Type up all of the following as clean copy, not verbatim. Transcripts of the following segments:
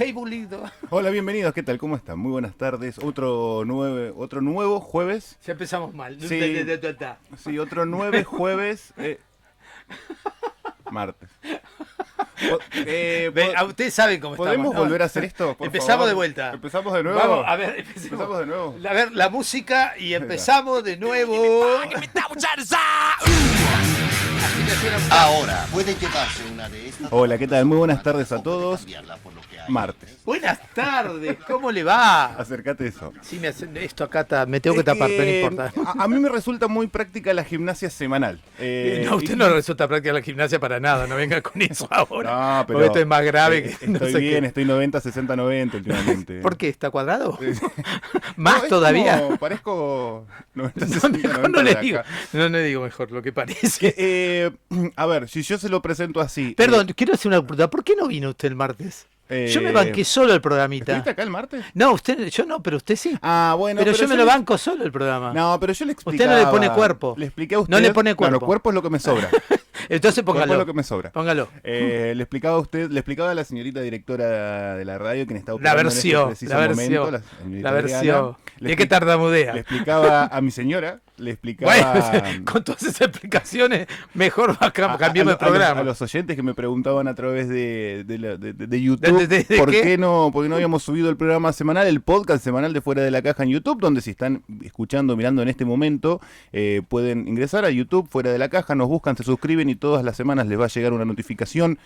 Fabulito. Hola, bienvenidos, ¿qué tal? ¿Cómo están? Muy buenas tardes. Otro nuevo jueves. Ya empezamos mal. Sí, otro 9 jueves. Martes. Ustedes saben cómo estamos. ¿Podemos volver a hacer esto? Empezamos favor? de vuelta. ¿Empezamos de nuevo? Vamos, a ver, Empezamos de nuevo. A ver, la música y empezamos de nuevo. Ahora, puede llevarse una de estas. Hola, ¿qué tal? Muy buenas tardes a todos. Martes. Buenas tardes, ¿cómo le va? Acércate eso. Sí, esto acá me tengo que tapar, pero no importa. A mí me resulta muy práctica la gimnasia semanal. No, a usted no le resulta práctica la gimnasia para nada, no venga con eso ahora. No, pero porque esto es más grave que estoy no sé bien, qué. Estoy 90, 60, 90 últimamente. ¿Por qué? ¿Está cuadrado? ¿Más todavía? Parezco 90, 60, 90 No le de digo, acá. no le digo mejor lo que parece. A ver, si yo se lo presento así. Perdón, quiero hacer una pregunta. ¿Por qué no vino usted el martes? Yo me banqué solo el programita. ¿Estuviste acá el martes? No, yo no, pero usted sí. Ah, bueno. Pero yo me lo banco solo el programa. No, pero yo le explicaba. Usted no le pone cuerpo. Le expliqué a usted. No le pone cuerpo. Claro, cuerpo es lo que me sobra. Entonces póngalo. Cuerpo es lo que me sobra. Póngalo. Le explicaba a usted, le explicaba a la señorita directora de la radio quien está La operando versión, en este la preciso versión. momento, La versión. ¿De qué tardamudea? Le explicaba a mi señora, le explicaba Bueno, con todas esas explicaciones, mejor cambiamos de programa. a los oyentes que me preguntaban a través de YouTube ¿De por qué? qué no habíamos subido el programa semanal, el podcast semanal de Fuera de la Caja en YouTube, donde si están escuchando, mirando en este momento, pueden ingresar a YouTube, Fuera de la Caja, nos buscan, se suscriben y todas las semanas les va a llegar una notificación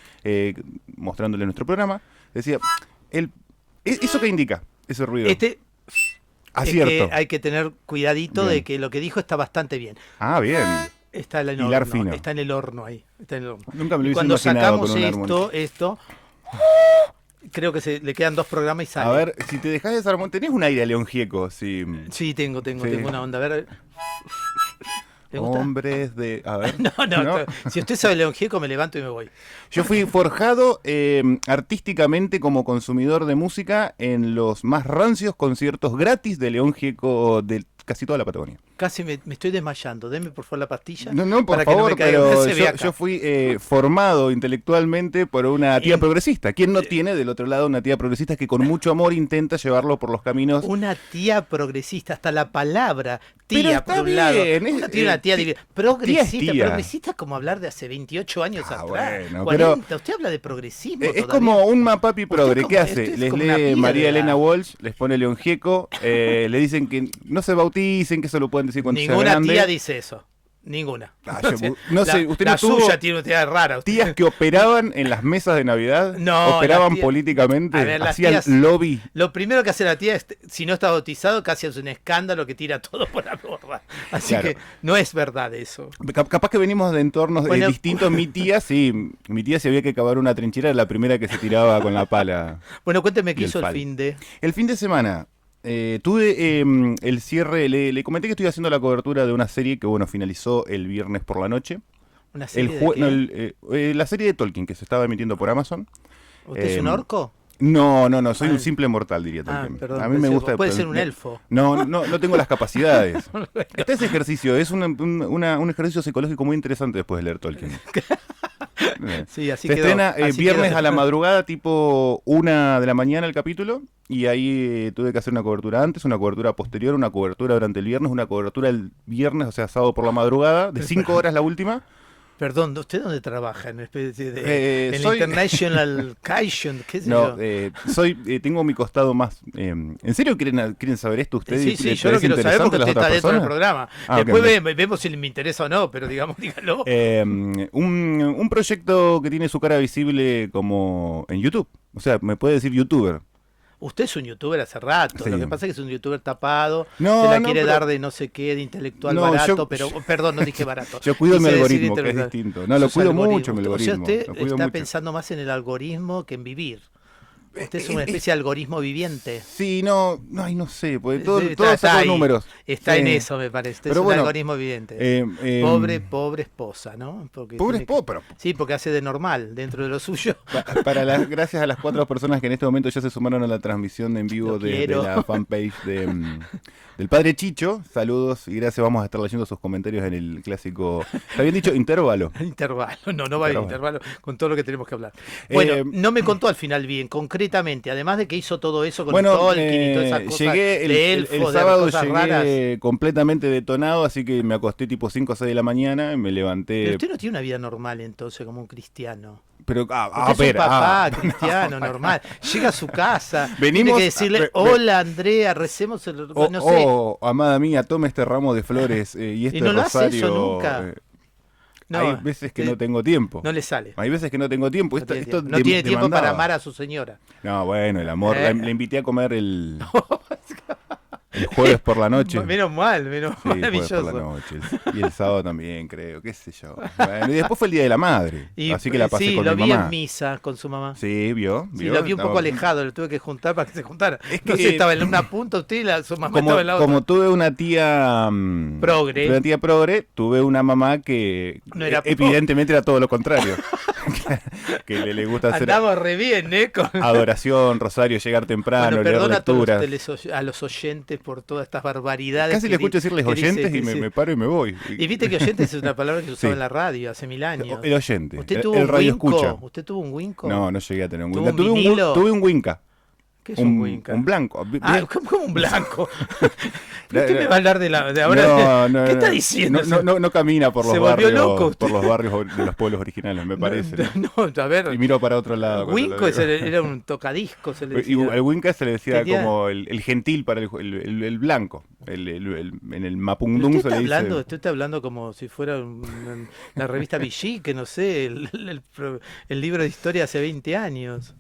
mostrándole nuestro programa. Decía, ¿eso qué indica? Ese ruido. Acierto. Es que hay que tener cuidadito Bien. de que lo que dijo está bastante bien. Ah, bien. Está en el Hilar horno, fino. está en el horno ahí. Está en el horno. Nunca me lo Y hubiese cuando imaginado sacamos con un armónico. esto, creo que le quedan 2 programas y sale. A ver, si te dejás de desarmar, tenés un aire a León Gieco, sí. Sí, tengo Sí. una onda. A ver. ¿Te gusta? Hombres de... A ver. No. Si usted sabe León Gieco, me levanto y me voy. Yo fui forjado artísticamente como consumidor de música en los más rancios conciertos gratis de León Gieco de casi toda la Patagonia. Casi me estoy desmayando. Deme por favor la pastilla. No, por para que no favor, me caiga. pero Se ve acá. yo fui formado intelectualmente por una tía Y- progresista. ¿Quién no tiene del otro lado una tía progresista que con mucho amor intenta llevarlo por los caminos? Una tía progresista, hasta la palabra Pero tía está por un lado. bien, Una tía progresista. tía. Progresista es como hablar de hace 28 años atrás. Bueno, 40. Usted habla de progresismo. Es todavía. como un mapapi progre. como- ¿Qué hace? esto es Les como una lee piedra. María Elena Walsh, les pone León Gieco, le dicen que no se bauticen, que eso lo pueden decir cuando sean Ninguna grandes. tía dice eso. Ninguna. No sé, usted no la tuvo suya tiene una tía rara. usted. tías que operaban en las mesas de Navidad, No, operaban las tías- políticamente, A ver, las hacían tías- lobby. Lo primero que hace la tía es, si no está bautizado, casi es un escándalo que tira todo por la borda. Así Claro. que no es verdad eso. Capaz que venimos de entornos Bueno, distintos. Mi tía, sí, mi tía si había que cavar una trinchera era la primera que se tiraba con la pala. Bueno, cuénteme Y qué el hizo el fal. fin de... El fin de semana tuve el cierre, le comenté que estoy haciendo la cobertura de una serie que bueno finalizó el viernes por la noche. ¿Una serie de qué? La serie de Tolkien que se estaba emitiendo por Amazon. ¿Usted es un orco? No, soy Ah. un simple mortal, diría Tolkien. Perdón, a mí me pensé- gusta. puede ser un elfo. No tengo las capacidades. Este es ejercicio, es un ejercicio psicológico muy interesante después de leer Tolkien. Sí, así Se quedó. estrena Así viernes quedó. a la madrugada, tipo 1 de la mañana el capítulo, y ahí tuve que hacer una cobertura antes, una cobertura posterior, una cobertura durante el viernes, una cobertura el viernes, o sea, sábado por la madrugada, de 5 horas la última. Perdón, ¿usted dónde trabaja? ¿En, especie de, en soy- la International Cation? ¿Qué sé No, yo? tengo mi costado más... ¿En serio quieren saber esto ustedes? Sí, ¿Les yo lo parece quiero saber porque interesante a las usted está otras dentro del personas? programa. Ah, ok, Después ok. vemos si me interesa o no, pero digamos, dígalo. Un proyecto que tiene su cara visible como en YouTube. O sea, me puede decir youtuber. Usted es un youtuber hace rato. Sí. Lo que pasa es que es un youtuber tapado. No, se la no, quiere pero- dar de no sé qué, de intelectual No, barato, pero perdón, no dije barato. Yo cuido mi Quise decir algoritmo, que es intelectual. distinto. No, lo Sus cuido algoritmos. mucho mi O sea, algoritmo. usted Lo cuido está mucho. pensando más en el algoritmo que en vivir. Usted es una especie de algoritmo viviente. Sí, no sé, porque todo Está saco ahí. números. Está Sí. en eso, me parece. Usted Pero es un bueno, algoritmo viviente. Pobre esposa, ¿no? Porque Pobre tiene que- esposa, pero Sí, porque hace de normal dentro de lo suyo. gracias a las 4 personas que en este momento ya se sumaron a la transmisión en vivo Lo de quiero. la fanpage del Padre Chicho. Saludos y gracias, vamos a estar leyendo sus comentarios en el clásico, ¿está bien dicho? Intervalo. Intervalo, no va a haber Intervalo. intervalo con todo lo que tenemos que hablar. Bueno, Eh, no me contó al final bien, concreto concretamente, además de que hizo todo eso con Bueno, Tolkien y todas esas cosas llegué de elfos, el de sábado cosas llegué raras. completamente detonado, así que me acosté tipo 5 o 6 de la mañana y me Pero levanté. usted no tiene una vida normal entonces como un cristiano. Pero, Usted es un espera, papá cristiano normal. Llega a su casa, tiene Venimos que decirle, a- hola Andrea, recemos el... Oh, no sé. amada mía, tome este ramo de flores y este Y no lo hace rosario. eso nunca. No, hay veces que te- no tengo tiempo. no le sale. Hay veces que no tengo tiempo. No Esto, tiene esto tiempo, no tiene tiempo para demandaba. amar a su señora. No, bueno, el amor. Eh. Le invité a comer el jueves por la noche. Menos mal, menos Sí, jueves maravilloso. por la noche. Y el sábado también, creo, qué sé yo. Bueno, y después fue el Día de la Madre. Así que la pasé sí, con lo mi vi mamá. en misa con su mamá. Sí, vio. Sí, lo vi un poco alejado, lo tuve que juntar para que se juntara. Es No que- sé, estaba en una punta usted y su mamá Como, estaba en la otra. como tuve una tía Progre. una tía progre, tuve una mamá que No era evidentemente era todo lo contrario. Que le gusta hacer Andamos re bien, ¿eh? adoración, rosario, llegar temprano, Bueno, leer perdona a todos lecturas. a los oyentes por todas estas barbaridades. Casi que le escucho decirles que dice- oyentes que y me, dice- me paro y me voy. Y viste que oyentes es una palabra que se usaba Sí. en la radio hace 1000 años. El oyente, ¿Usted el tuvo el un radio Winco? escucha. ¿Usted tuvo un Winco? No, no llegué a tener un ¿Tuvo Winca. un vinilo? Tuve un Winca. ¿Qué es un Winca? Un blanco. Ah, ¿cómo un blanco? ¿Usted me va a hablar de ahora? No, ¿Qué está no, diciendo? no camina por los Se volvió barrios, loco usted. por los barrios de los pueblos originales, me parece. No, a ver. Y miro para otro lado. cuando Winco lo digo. era un tocadisco, se le Y decía. el Winca se le decía Tenía- como el gentil para el blanco. En el Pero Mapungdung usted se le dice. usted está hablando como si fuera la revista Vichy, que no sé, el libro de historia hace 20 años.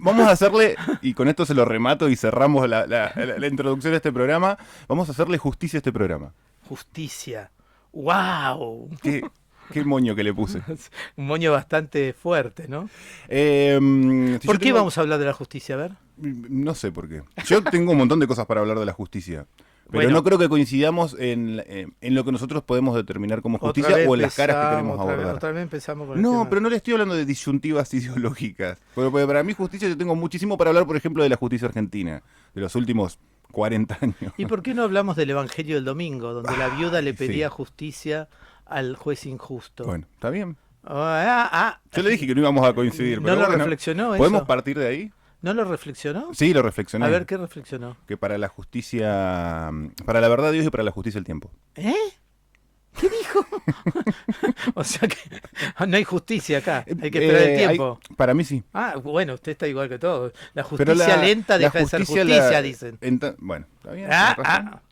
Vamos a hacerle, y con esto se lo remato y cerramos la introducción de este programa, vamos a hacerle justicia a este programa. Justicia. ¡Wow! Qué moño que le puse. Un moño bastante fuerte, ¿no? Si ¿Por yo qué tengo- vamos a hablar de la justicia? A ver. No sé por qué. Yo tengo un montón de cosas para hablar de la justicia. Pero Bueno. no creo que coincidamos en lo que nosotros podemos determinar como justicia Otra vez o en las caras que queremos empezamos, abordar. Otra vez empezamos con el No, tema. pero no le estoy hablando de disyuntivas ideológicas. Porque para mí justicia yo tengo muchísimo para hablar, por ejemplo, de la justicia argentina, de los últimos 40 años. ¿Y por qué no hablamos del Evangelio del Domingo, donde la viuda le sí. pedía justicia al juez injusto? Bueno, está bien. Ah, Yo le dije que no íbamos a coincidir. ¿No pero lo bueno, reflexionó ¿podemos eso? partir de ahí? ¿No lo reflexionó? Sí, lo reflexioné. A ver, ¿qué reflexionó? Que para la justicia, para la verdad de Dios y para la justicia el tiempo. ¿Eh? ¿Qué dijo? O sea que no hay justicia acá, hay que esperar el tiempo. Para mí sí. Ah, bueno, usted está igual que todo. La Pero justicia lenta la deja de ser justicia justicia, dicen. Bueno, está bien. Ah, tenés razón. ah.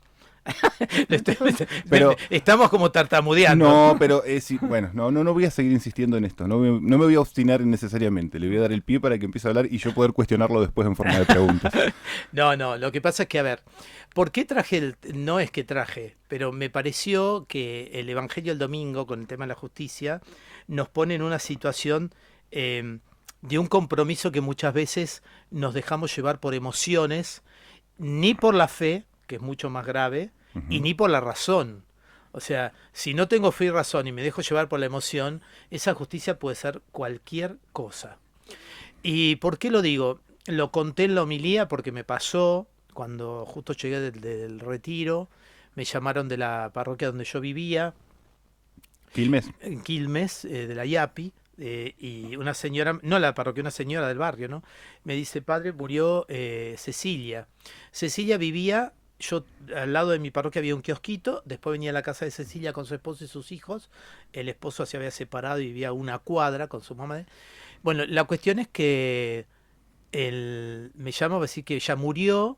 Le estoy- Pero- estamos como tartamudeando. No, pero sí, bueno, no voy a seguir insistiendo en esto. No me voy a obstinar necesariamente. Le voy a dar el pie para que empiece a hablar y yo poder cuestionarlo después en forma de preguntas. No, lo que pasa es que, a ver, ¿por qué traje no es que traje, pero me pareció que el Evangelio del Domingo, con el tema de la justicia, nos pone en una situación de un compromiso que muchas veces nos dejamos llevar por emociones, ni por la fe, que es mucho más grave, y ni por la razón. O sea, si no tengo fe y razón y me dejo llevar por la emoción, esa justicia puede ser cualquier cosa. ¿Y por qué lo digo? Lo conté en la homilía porque me pasó cuando justo llegué del retiro, me llamaron de la parroquia donde yo vivía, Quilmes. en Quilmes, de la IAPI, y una señora, no la parroquia, una señora del barrio, ¿no? Me dice, padre, murió Cecilia. Cecilia vivía, yo al lado de mi parroquia había un kiosquito, después venía a la casa de Cecilia con su esposo y sus hijos, el esposo se había separado y vivía a una cuadra con su mamá. Bueno, la cuestión es que me llama a decir que ella murió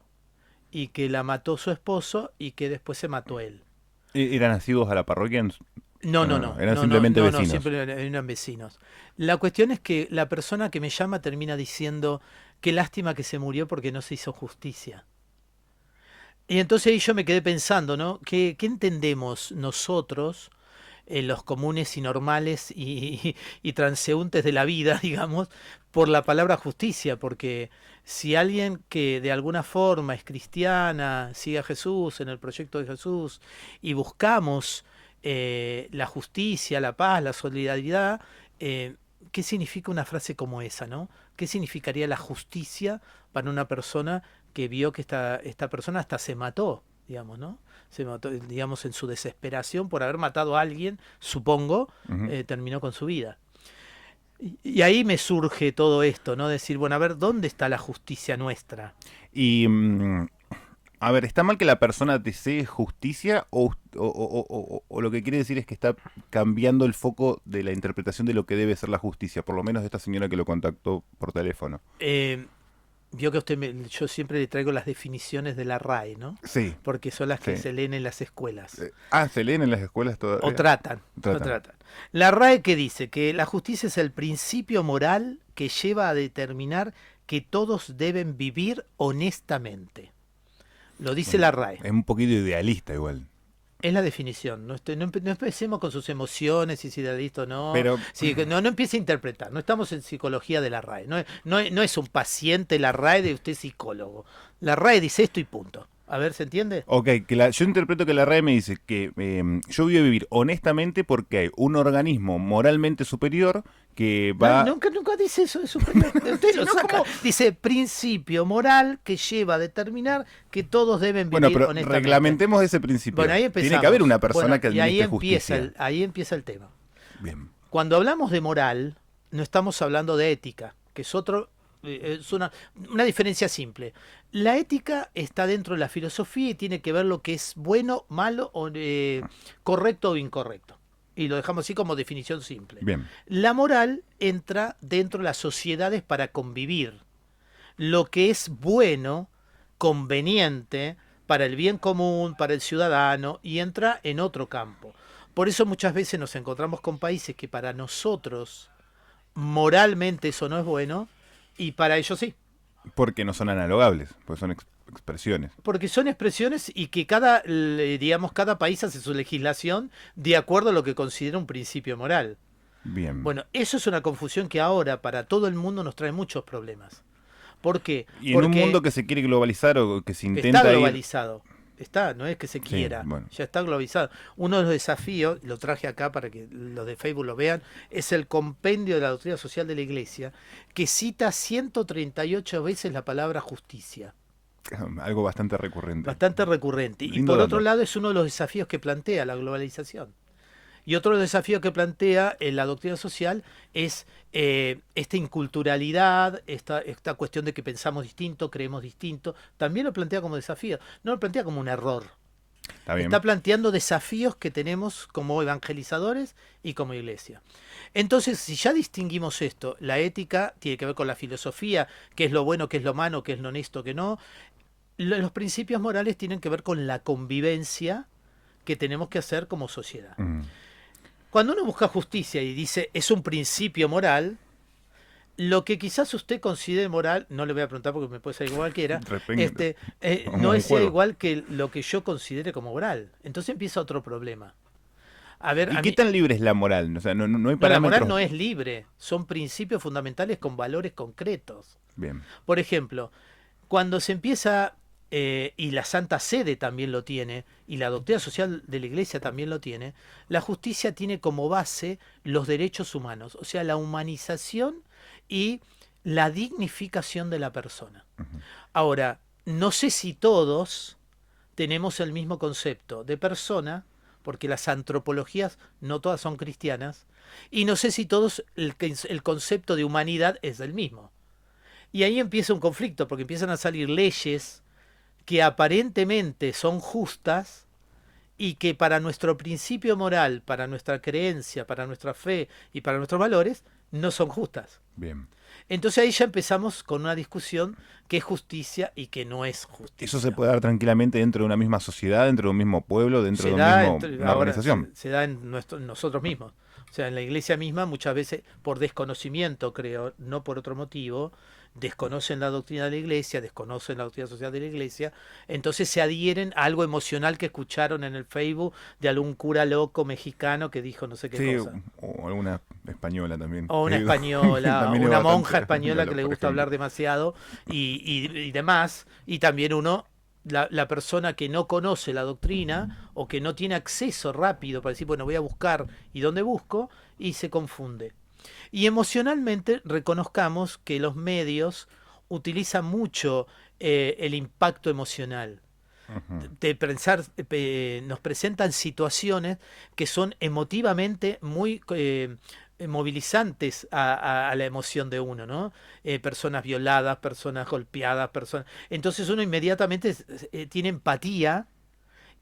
y que la mató su esposo y que después se mató él. ¿Eran nacidos a la parroquia? No. Eran simplemente no, vecinos. siempre eran vecinos. La cuestión es que la persona que me llama termina diciendo, qué lástima que se murió porque no se hizo justicia. Y entonces ahí yo me quedé pensando, ¿no? ¿Qué entendemos nosotros, los comunes y normales y transeúntes de la vida, digamos, por la palabra justicia? Porque si alguien que de alguna forma es cristiana, sigue a Jesús en el proyecto de Jesús y buscamos la justicia, la paz, la solidaridad, ¿qué significa una frase como esa, no? ¿Qué significaría la justicia para una persona que vio que esta persona hasta se mató, digamos, ¿no? Se mató, digamos, en su desesperación por haber matado a alguien, supongo, terminó con su vida. Y ahí me surge todo esto, ¿no? Decir, bueno, a ver, ¿dónde está la justicia nuestra? Y, a ver, ¿está mal que la persona desee justicia o lo que quiere decir es que está cambiando el foco de la interpretación de lo que debe ser la justicia? Por lo menos de esta señora que lo contactó por teléfono. Eh, Vio que yo siempre le traigo las definiciones de la RAE, ¿no? Sí, Porque son las que sí. se leen en las escuelas. ¿Se leen en las escuelas todavía? O tratan, o Tratan. tratan. La RAE que dice que la justicia es el principio moral que lleva a determinar que todos deben vivir honestamente. Lo dice Bueno, la RAE. es un poquito idealista igual. Es la definición. No empecemos con sus emociones, si es idealista o no. Pero, Sí, no empiece a interpretar. No estamos en psicología de la RAE. No es un paciente la RAE de usted psicólogo. La RAE dice esto y punto. A ver, ¿se entiende? ok, yo interpreto que la RAE me dice que yo voy a vivir honestamente porque hay un organismo moralmente superior que va... Nunca dice eso de superior. Usted lo saca. Dice principio moral que lleva a determinar que todos deben vivir Bueno, pero honestamente. reglamentemos ese principio. Bueno, ahí empezamos. Tiene que haber una persona Bueno, que y ahí administre empieza justicia. ahí empieza el tema. Bien. Cuando hablamos de moral, no estamos hablando de ética, que es es una diferencia simple. La ética está dentro de la filosofía y tiene que ver lo que es bueno, malo, o correcto o incorrecto. Y lo dejamos así como definición simple. Bien. La moral entra dentro de las sociedades para convivir. Lo que es bueno, conveniente, para el bien común, para el ciudadano, y entra en otro campo. Por eso muchas veces nos encontramos con países que para nosotros moralmente eso no es bueno y para ellos sí. Porque no son analogables, pues son expresiones. Porque son expresiones y que cada país hace su legislación de acuerdo a lo que considera un principio moral. Bien. Bueno, eso es una confusión que ahora para todo el mundo nos trae muchos problemas. ¿Por qué? Y en un Porque mundo que se quiere globalizar o que se intenta está ir... globalizado. Está, no es que se quiera, bueno. ya está globalizado. Uno de los desafíos, lo traje acá para que los de Facebook lo vean, es el compendio de la doctrina social de la Iglesia, que cita 138 veces la palabra justicia. Algo bastante recurrente. Bastante recurrente. Y Lindo por dato. otro lado es uno de los desafíos que plantea la globalización. Y otro desafío que plantea en la doctrina social es esta inculturalidad, esta cuestión de que pensamos distinto, creemos distinto. También lo plantea como desafío, no lo plantea como un error. Está bien. Está planteando desafíos que tenemos como evangelizadores y como iglesia. Entonces, si ya distinguimos esto, la ética tiene que ver con la filosofía, qué es lo bueno, qué es lo malo, qué es lo honesto, qué no. Los principios morales tienen que ver con la convivencia que tenemos que hacer como sociedad. Cuando uno busca justicia y dice es un principio moral, lo que quizás usted considere moral, no le voy a preguntar porque me puede ser igual cualquiera, no es igual que lo que yo considere como moral. Entonces empieza otro problema. A ver, ¿Y qué tan libre es la moral? O sea, no hay la parámetros. moral no es libre, son principios fundamentales con valores concretos. Bien. Por ejemplo, cuando se empieza, y la Santa Sede también lo tiene, y la doctrina social de la Iglesia también lo tiene, la justicia tiene como base los derechos humanos, o sea, la humanización y la dignificación de la persona. Ahora, no sé si todos tenemos el mismo concepto de persona, porque las antropologías no todas son cristianas, y no sé si todos el concepto de humanidad es el mismo. Y ahí empieza un conflicto, porque empiezan a salir leyes que aparentemente son justas y que para nuestro principio moral, para nuestra creencia, para nuestra fe y para nuestros valores, no son justas. Bien. Entonces ahí ya empezamos con una discusión que es justicia y que no es justicia. Eso se puede dar tranquilamente dentro de una misma sociedad, dentro de un mismo pueblo, dentro de una organización. Se da en nosotros mismos. O sea, en la iglesia misma muchas veces por desconocimiento, creo, no por otro motivo, desconocen la doctrina de la iglesia, desconocen la doctrina social de la iglesia, entonces se adhieren a algo emocional que escucharon en el Facebook de algún cura loco mexicano que dijo no sé qué cosa. O alguna española también. O una española, También es una bastante monja española que le por gusta ejemplo. hablar demasiado y demás. Y también la persona que no conoce la doctrina o que no tiene acceso rápido para decir, bueno, voy a buscar y dónde busco, y se confunde. Y emocionalmente reconozcamos que los medios utilizan mucho el impacto emocional. Nos presentan situaciones que son emotivamente muy movilizantes a la emoción de uno, ¿no? Personas violadas, personas golpeadas, personas... Entonces uno inmediatamente tiene empatía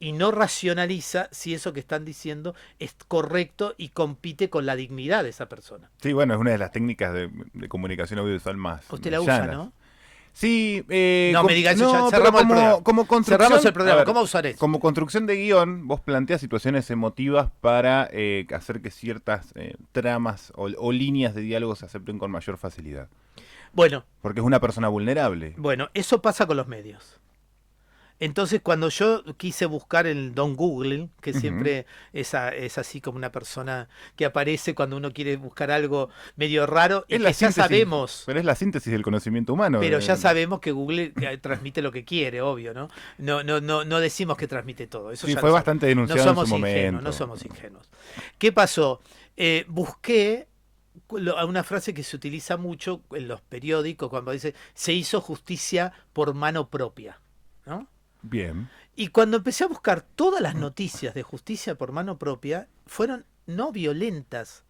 y no racionaliza si eso que están diciendo es correcto y compite con la dignidad de esa persona. Sí, bueno, es una de las técnicas de comunicación audiovisual más Usted la usa, llanas. ¿no? Sí, No me diga eso, ya pero cerramos el programa. como construcción, Cerramos el programa, a ver, ¿cómo usar eso? como construcción de guión, vos planteas situaciones emotivas para hacer que ciertas tramas o líneas de diálogo se acepten con mayor facilidad. Bueno, Porque es una persona vulnerable. eso pasa con los medios. Entonces, cuando yo quise buscar el Don Google, que siempre es así como una persona que aparece cuando uno quiere buscar algo medio raro, y Es que la ya síntesis, sabemos, pero es la síntesis del conocimiento humano. pero ya sabemos que Google transmite lo que quiere, obvio, ¿no? No decimos que transmite todo. Eso Sí, ya fue lo bastante sabemos. denunciado en su No somos ingenuos, momento. no somos ingenuos. ¿Qué pasó? Busqué una frase que se utiliza mucho en los periódicos cuando dice se hizo justicia por mano propia, ¿no? Bien. Y cuando empecé a buscar todas las noticias de justicia por mano propia, fueron no violentas,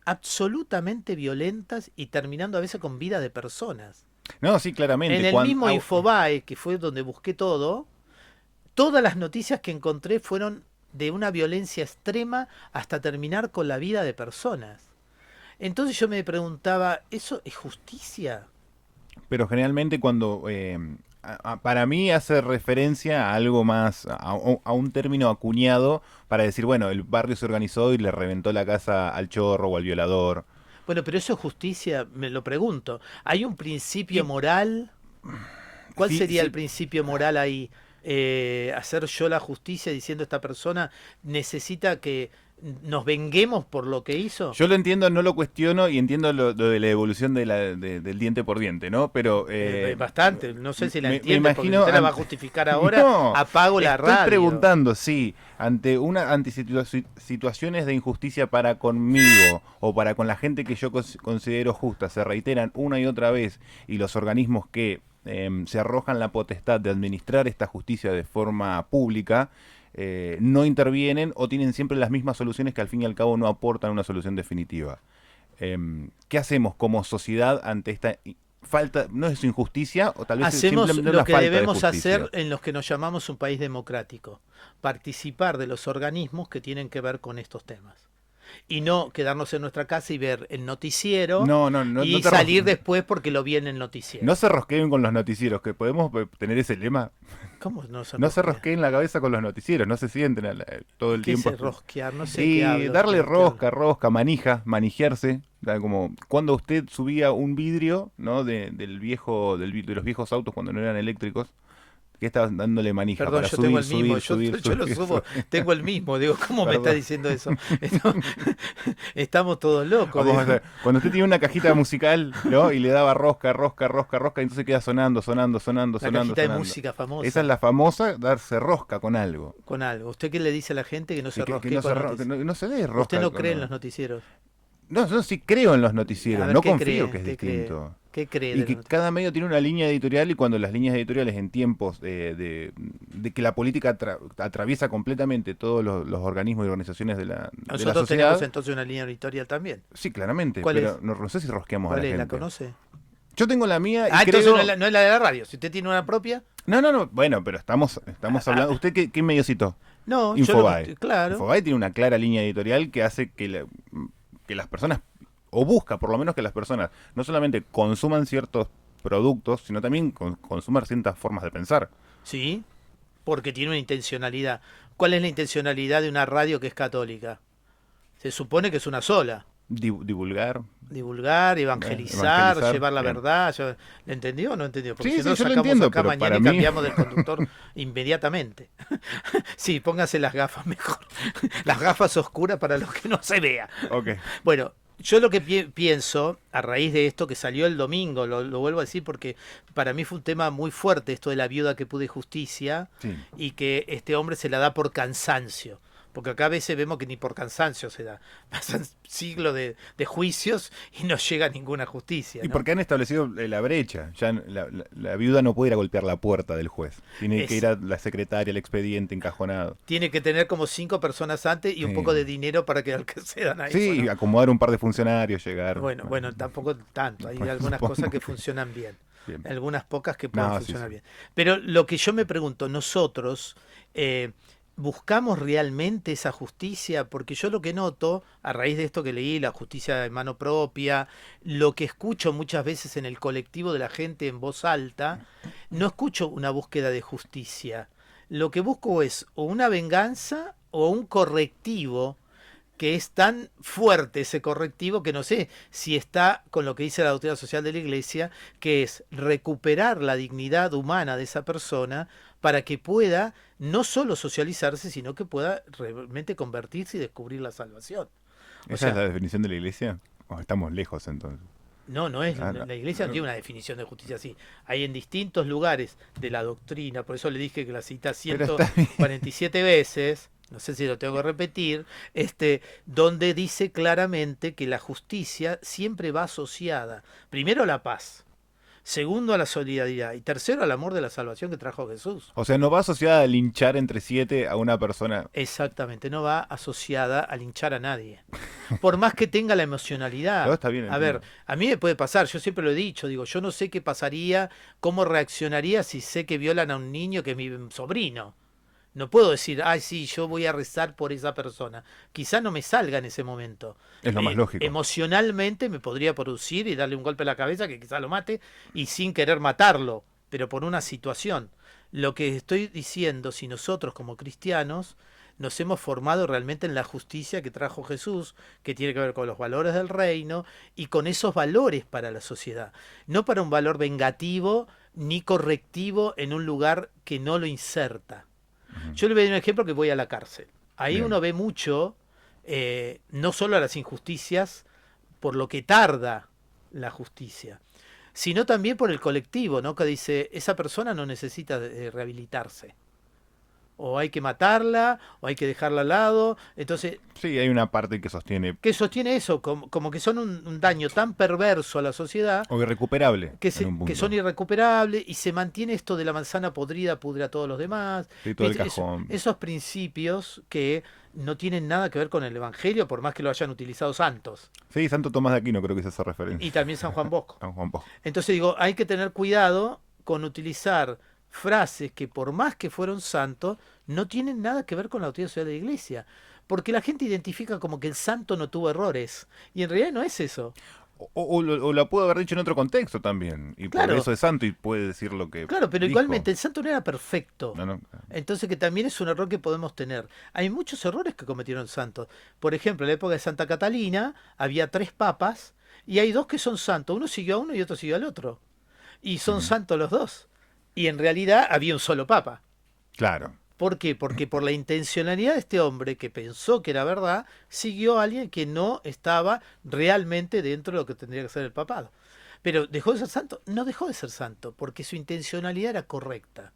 absolutamente violentas y terminando a veces con vida de personas. No, sí, claramente. En el mismo Infobae, que fue donde busqué todo, todas las noticias que encontré fueron de una violencia extrema hasta terminar con la vida de personas. Entonces yo me preguntaba, ¿eso es justicia? Pero generalmente cuando, para mí hace referencia a algo más, a un término acuñado para decir, bueno, el barrio se organizó y le reventó la casa al chorro o al violador. Bueno, pero eso es justicia, me lo pregunto. ¿Hay un principio moral? ¿Cuál Sí, sería sí. el principio moral ahí? Hacer yo la justicia diciendo esta persona necesita que nos venguemos por lo que hizo. Yo lo entiendo, no lo cuestiono y entiendo lo de la evolución del diente por diente, ¿no? Pero Bastante, no sé si la me entiende, porque si imagino usted la va a ante- justificar ahora, No, apago la radio. estoy preguntando, sí, ante situaciones de injusticia para conmigo o para con la gente que yo considero justa se reiteran una y otra vez y los organismos que se arrojan la potestad de administrar esta justicia de forma pública no intervienen o tienen siempre las mismas soluciones que al fin y al cabo no aportan una solución definitiva. ¿Qué hacemos como sociedad ante esta falta, no es injusticia o tal vez Hacemos simplemente lo una que falta de debemos justicia? hacer en los que nos llamamos un país democrático, participar de los organismos que tienen que ver con estos temas. Y no quedarnos en nuestra casa y ver el noticiero No y te salir ros- después porque lo vi en el noticiero. No se rosqueen con los noticieros, que podemos tener ese lema. ¿Cómo no se No se rosquea? rosqueen la cabeza con los noticieros, no se sienten todo el ¿Qué tiempo. es rosquear? No sé Y qué hablo. darle ¿Qué rosca, manijearse, como cuando usted subía un vidrio, ¿no? de los viejos autos cuando no eran eléctricos, que estaban dándole manija Perdón, para yo subir, tengo el mismo, subir, yo lo subir, subo, subir. tengo el mismo, digo, ¿cómo me Perdón. está diciendo eso? Estamos todos locos. Vamos a digo. hacer- Cuando usted tiene una cajita musical, ¿no? Y le daba rosca, y entonces queda sonando. La cajita de sonando. música famosa. Esa es la famosa darse rosca con algo. Con algo. ¿Usted qué le dice a la gente que no se Y que rosquee no, con se noticias? que no se dé rosca. Usted no con- cree en los noticieros. No, yo sí creo en los noticieros, A ver, no ¿qué confío cree? que es ¿Qué cree? distinto. ¿Qué cree Y de que los cada medio tiene una línea editorial y cuando las líneas editoriales en tiempos de que la política atraviesa completamente todos los organismos y organizaciones de la Nosotros sociedad. tenemos entonces una línea editorial también. Sí, claramente, ¿Cuál pero es? no sé si rosqueamos a ¿Cuál la es? gente. ¿La conoce? Yo tengo la mía y Ah, creo... entonces no es la de la radio. Si usted tiene una propia. No, bueno, pero estamos hablando... ¿Usted qué medio citó? No, Infobae. yo no, claro. Infobae tiene una clara línea editorial que hace que las personas, o busca por lo menos que las personas no solamente consuman ciertos productos, sino también consuman ciertas formas de pensar. Sí, porque tiene una intencionalidad. ¿Cuál es la intencionalidad de una radio que es católica? Se supone que es una sola. Divulgar. Divulgar, evangelizar, evangelizar, llevar la bien. verdad. ¿Le entendió o no entendió? Porque Sí, si sí, no, yo lo sacamos entiendo, acá pero mañana para y mí- cambiamos del conductor inmediatamente. Sí, póngase las gafas mejor. Las gafas oscuras para los que no se vea. Ok. Bueno, yo lo que pienso, a raíz de esto que salió el domingo, lo vuelvo a decir porque para mí fue un tema muy fuerte esto de la viuda que pude justicia Sí. y que este hombre se la da por cansancio. Porque acá a veces vemos que ni por cansancio se da. Pasan siglos de juicios y no llega a ninguna justicia, Y ¿no? porque han establecido la brecha. Ya la viuda no puede ir a golpear la puerta del juez. Tiene que Es, ir a la secretaria, el expediente encajonado. tiene que tener como 5 personas antes y un poco de Sí. dinero para que accedan a eso, Sí, ¿no? acomodar un par de funcionarios, llegar. Bueno, tampoco tanto. Hay algunas Supongo cosas que que- funcionan bien. Bien. Algunas pocas que pueden No, sí, funcionar sí. bien. Pero lo que yo me pregunto, nosotros buscamos realmente esa justicia, porque yo lo que noto, a raíz de esto que leí, la justicia de mano propia, lo que escucho muchas veces en el colectivo de la gente en voz alta, no escucho una búsqueda de justicia. Lo que busco es o una venganza o un correctivo que es tan fuerte ese correctivo que no sé si está con lo que dice la doctrina social de la Iglesia, que es recuperar la dignidad humana de esa persona para que pueda no solo socializarse, sino que pueda realmente convertirse y descubrir la salvación. O ¿Esa es la sea, definición de la iglesia? ¿O estamos lejos entonces? no es, Ah, no. la Iglesia no tiene una definición de justicia así. Hay en distintos lugares de la doctrina, por eso le dije que la cita Pero está bien. 147 veces, no sé si lo tengo que repetir, donde dice claramente que la justicia siempre va asociada, primero a la paz, segundo a la solidaridad y tercero al amor de la salvación que trajo Jesús. O sea, no va asociada a linchar entre 7 a una persona. Exactamente, no va asociada a linchar a nadie. Por más que tenga la No, emocionalidad. está bien, A ver, entiendo. a mí me puede pasar, yo siempre lo he dicho, digo, yo no sé qué pasaría, cómo reaccionaría si sé que violan a un niño que es mi sobrino. No puedo decir, ay, sí, yo voy a rezar por esa persona. Quizá no me salga en ese momento. Es lo más lógico. Emocionalmente me podría producir y darle un golpe a la cabeza que quizá lo mate y sin querer matarlo, pero por una situación. Lo que estoy diciendo, si nosotros como cristianos nos hemos formado realmente en la justicia que trajo Jesús, que tiene que ver con los valores del reino y con esos valores para la sociedad, no para un valor vengativo ni correctivo en un lugar que no lo inserta. Ujú. Yo le voy a dar un ejemplo que voy a la cárcel. Ahí Bien. uno ve mucho, no solo a las injusticias, por lo que tarda la justicia, sino también por el colectivo, ¿no? Que dice, esa persona no necesita rehabilitarse. O hay que matarla, o hay que dejarla al lado. Entonces, Sí, hay una parte que sostiene. ¿qué sostiene eso? Como que son un daño tan perverso a la sociedad O irrecuperable que, en un que son punto. irrecuperables y se mantiene esto de la manzana podrida pudre a todos los demás. Sí, todo el ¿Viste? cajón. Esos principios que no tienen nada que ver con el Evangelio, por más que lo hayan utilizado santos. Sí, Santo Tomás de Aquino creo que se hace referencia. Y también San Juan Bosco. San Juan Bosco. Entonces digo, hay que tener cuidado con utilizar frases que por más que fueron santos, no tienen nada que ver con la doctrina social de la Iglesia. Porque la gente identifica como que el santo no tuvo errores. Y en realidad no es eso. O la pudo haber dicho en otro contexto también. Y por Claro, eso es santo y puede decir lo que claro, pero dijo. igualmente el santo no era perfecto. No, no. Entonces que también es un error que podemos tener. Hay muchos errores que cometieron santos. Por ejemplo, en la época de Santa Catalina había 3 papas y hay 2 que son santos. Uno siguió a uno y otro siguió al otro. Y son Ujú. santos los dos. Y en realidad había un solo papa. Claro. ¿Por qué? Porque por la intencionalidad de este hombre que pensó que era verdad, siguió a alguien que no estaba realmente dentro de lo que tendría que ser el papado. Pero ¿dejó de ser santo? No dejó de ser santo, porque su intencionalidad era correcta.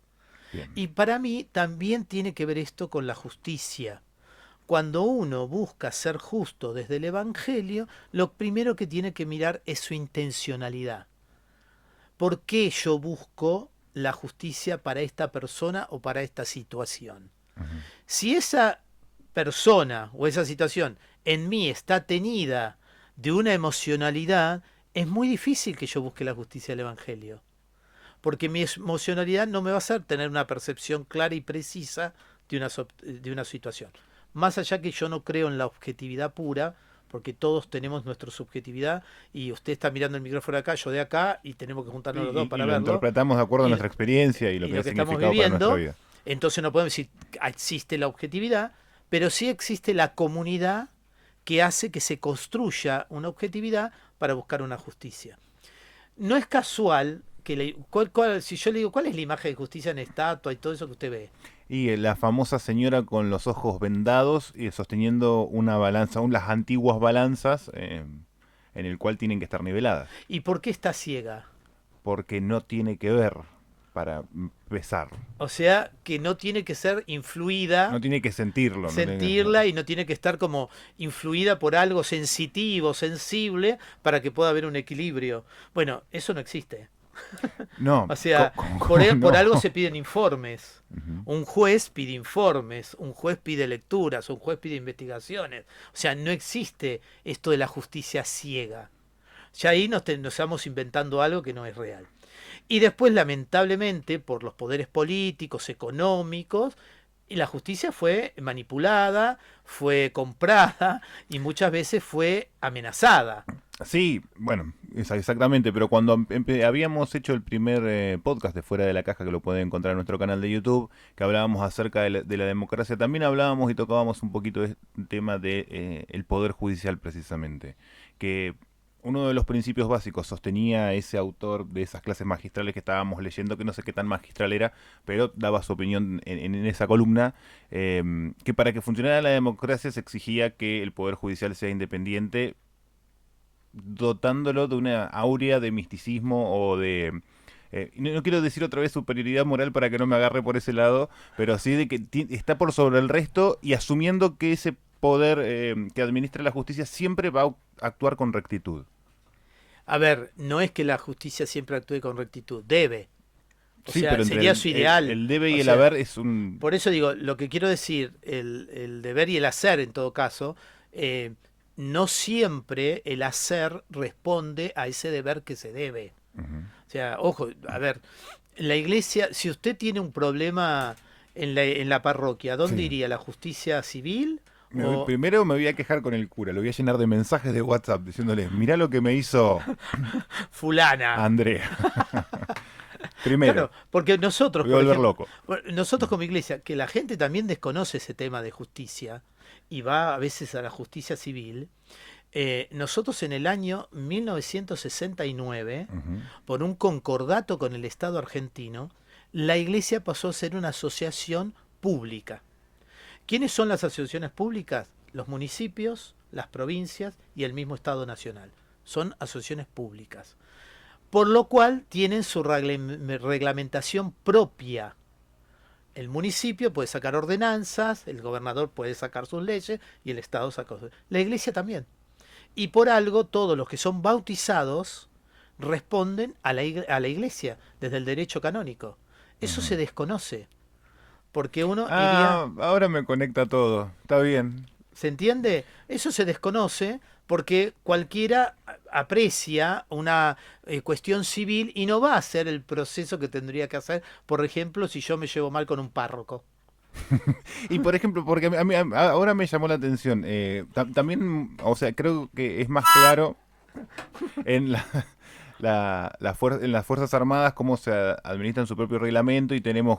Bien. Y para mí también tiene que ver esto con la justicia. Cuando uno busca ser justo desde el Evangelio, lo primero que tiene que mirar es su intencionalidad. ¿Por qué yo busco la justicia para esta persona o para esta situación? Ujú. Si esa persona o esa situación en mí está tenida de una emocionalidad, es muy difícil que yo busque la justicia del Evangelio. Porque mi emocionalidad no me va a hacer tener una percepción clara y precisa de una situación. Más allá que yo no creo en la objetividad pura, porque todos tenemos nuestra subjetividad y usted está mirando el micrófono de acá, yo de acá, y tenemos que juntarnos los dos Y para lo verlo. interpretamos de acuerdo a Y, nuestra experiencia y lo y que lo ha que estamos significado para nuestra viviendo, vida. entonces no podemos decir que existe la objetividad, pero sí existe la comunidad que hace que se construya una objetividad para buscar una justicia. No es casual que si yo le digo cuál es la imagen de justicia en estatua y todo eso que usted ve. Y la famosa señora con los ojos vendados y sosteniendo una balanza, las antiguas balanzas en el cual tienen que estar niveladas. ¿Y por qué está ciega? Porque no tiene que ver. para pesar. O sea, que no tiene que ser influida, No tiene que sentirlo. No tiene que- sentirla y no tiene que estar como influida por algo sensitivo, sensible, para que pueda haber un equilibrio. Bueno, eso no existe. No, O sea, ¿cómo por no? algo se piden informes. Ujú. Un juez pide informes, un juez pide lecturas, un juez pide investigaciones. O sea, no existe esto de la justicia ciega. Ya ahí nos estamos inventando algo que no es real. Y después, lamentablemente, por los poderes políticos, económicos, y la justicia fue manipulada, fue comprada y muchas veces fue amenazada. Sí, bueno, exactamente, pero cuando habíamos hecho el primer podcast de Fuera de la Caja, que lo pueden encontrar en nuestro canal de YouTube, que hablábamos acerca de la democracia, también hablábamos y tocábamos un poquito el tema de el poder judicial precisamente, que uno de los principios básicos sostenía ese autor de esas clases magistrales que estábamos leyendo, que no sé qué tan magistral era, pero daba su opinión en esa columna, que para que funcionara la democracia se exigía que el poder judicial sea independiente, dotándolo de una aurea de misticismo o de... no quiero decir otra vez superioridad moral para que no me agarre por ese lado, pero sí de que está por sobre el resto y asumiendo que ese poder que administra la justicia siempre va a actuar con rectitud. A ver, no es que la justicia siempre actúe con rectitud, debe. O Sí, sea, pero entre sería su ideal. el debe y O el sea, haber es un... por eso digo, lo que quiero decir, el deber y el hacer en todo caso, no siempre el hacer responde a ese deber que se debe. Ujú. O sea, ojo, a ver, la iglesia, si usted tiene un problema en la parroquia, ¿dónde Sí. iría? ¿La justicia civil? O Primero me voy a quejar con el cura, lo voy a llenar de mensajes de WhatsApp diciéndole, mirá lo que me hizo fulana. Andrea. Primero, Claro, porque nosotros, me voy a por volver ejemplo, loco. bueno, nosotros como iglesia, que la gente también desconoce ese tema de justicia y va a veces a la justicia civil, nosotros en el año 1969, Ujú. por un concordato con el Estado argentino, la iglesia pasó a ser una asociación pública. ¿Quiénes son las asociaciones públicas? Los municipios, las provincias y el mismo Estado Nacional. Son asociaciones públicas. Por lo cual tienen su reglamentación propia. El municipio puede sacar ordenanzas, el gobernador puede sacar sus leyes y el Estado saca sus... La iglesia también. Y por algo todos los que son bautizados responden a la iglesia desde el derecho canónico. Eso se desconoce. Porque uno iría... Ah, ahora me conecta todo, está bien. ¿Se entiende? Eso se desconoce porque cualquiera aprecia una cuestión civil y no va a hacer el proceso que tendría que hacer, por ejemplo, si yo me llevo mal con un párroco. Y por ejemplo, porque ahora me llamó la atención, también, o sea, creo que es más claro en en las Fuerzas Armadas cómo se administran su propio reglamento y tenemos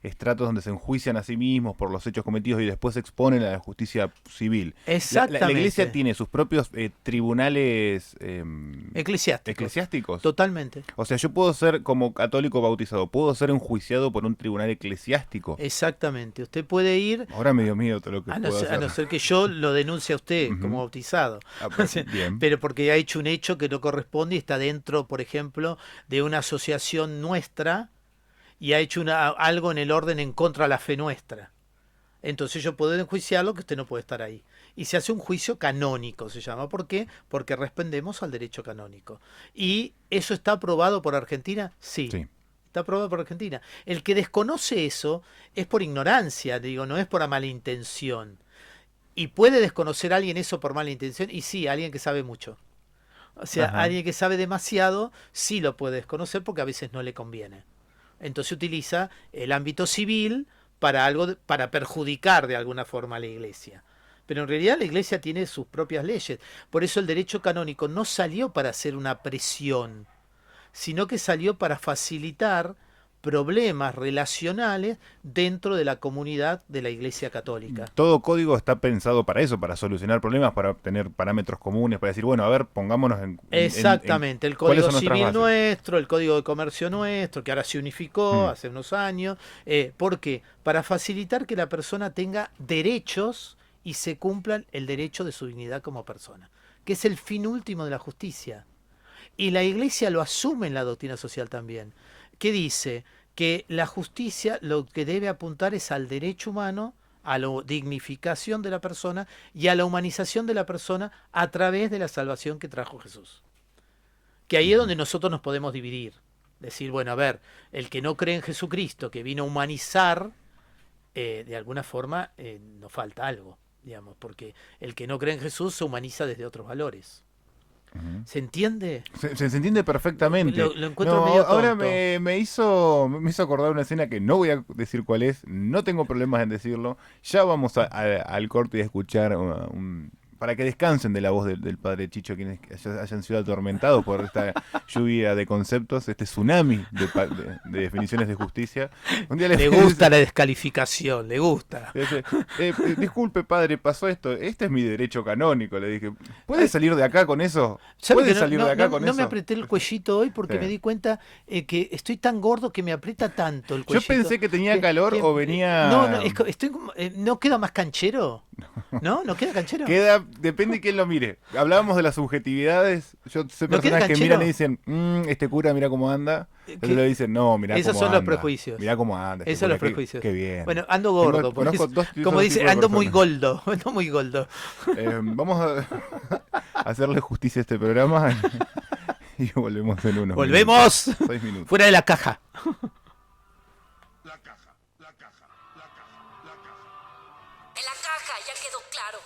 estratos donde se enjuician a sí mismos por los hechos cometidos y después se exponen a la justicia civil. La iglesia Exactamente. tiene sus propios tribunales Eclesiásticos. eclesiásticos. Totalmente. O sea, yo puedo ser como católico bautizado, puedo ser enjuiciado por un tribunal eclesiástico. Exactamente. Usted puede ir, Ahora me dio miedo todo lo que a no, puedo a no hacer. ser que yo lo denuncie a usted Ujú. como bautizado. Ah, pues, bien. Pero porque ha hecho un hecho que no corresponde y está dentro, por ejemplo, de una asociación nuestra y ha hecho algo en el orden en contra de la fe nuestra. Entonces yo puedo enjuiciarlo que usted no puede estar ahí. Y se hace un juicio canónico, se llama. ¿Por qué? Porque respondemos al derecho canónico. ¿Y eso está aprobado por Argentina? Sí. Sí. Está aprobado por Argentina. El que desconoce eso es por ignorancia, digo, no es por mala intención. ¿Y puede desconocer a alguien eso por mala intención? Y sí, alguien que sabe mucho. O sea, Ajá. alguien que sabe demasiado sí lo puede desconocer porque a veces no le conviene. Entonces utiliza el ámbito civil para algo, para perjudicar de alguna forma a la iglesia. Pero en realidad la iglesia tiene sus propias leyes. Por eso el derecho canónico no salió para hacer una presión, sino que salió para facilitar problemas relacionales dentro de la comunidad de la Iglesia Católica. Todo código está pensado para eso, para solucionar problemas, para obtener parámetros comunes, para decir, bueno, a ver, pongámonos Exactamente, el ¿cuáles Código son nuestras Civil bases? nuestro, el Código de Comercio nuestro, que ahora se unificó hace unos años. ¿Por qué? Para facilitar que la persona tenga derechos y se cumplan el derecho de su dignidad como persona, que es el fin último de la justicia. Y la Iglesia lo asume en la doctrina social también. que dice que la justicia lo que debe apuntar es al derecho humano, a la dignificación de la persona y a la humanización de la persona a través de la salvación que trajo Jesús. Que ahí es donde nosotros nos podemos dividir. Decir, bueno, a ver, el que no cree en Jesucristo, que vino a humanizar, de alguna forma nos falta algo, digamos, porque el que no cree en Jesús se humaniza desde otros valores. ¿Se entiende? Se entiende perfectamente. Lo encuentro medio tonto. Ahora me hizo acordar una escena que no voy a decir cuál es, no tengo problemas en decirlo. Ya vamos al corte y a escuchar para que descansen de la voz del padre Chicho, quienes hayan sido atormentados por esta lluvia de conceptos, este tsunami de definiciones de justicia. Un día le gusta la descalificación, le gusta. Disculpe, padre, pasó esto. Este es mi derecho canónico, le dije. ¿Puede salir de acá con eso? ¿Sabe ¿Puede que salir de acá con eso? No me apreté el cuellito hoy porque Sí. me di cuenta que estoy tan gordo que me aprieta tanto el cuellito. Yo pensé que tenía calor o venía... No, estoy como, ¿no queda más canchero? ¿No? ¿No queda canchero? Depende de quién lo mire. Hablábamos de las subjetividades. Yo sé ¿No queda personas que canchero? miran y dicen, este cura mira cómo anda. Otros le dicen, no, mira cómo anda. Esos son los prejuicios. Mirá cómo anda. Esos son los prejuicios. Qué bien. Bueno, ando gordo. Conozco dos como dice, tipos de ando muy personas. goldo. Ando muy goldo. Vamos a hacerle justicia a este programa y volvemos en unos ¡Volvemos! minutos. 6 minutos. Fuera de la caja. En la caja ya quedó claro.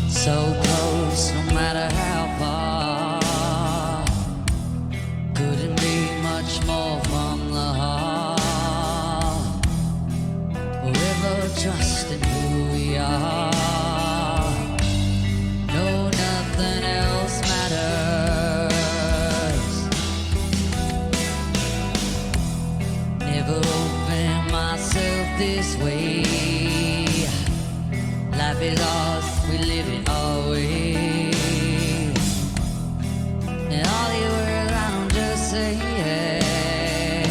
So close, no matter how far. Couldn't be much more from the heart. Forever trusting who we are. No, nothing else matters. Never opened myself this way. Life is ours, we live it our way. And all the words I don't just say yeah.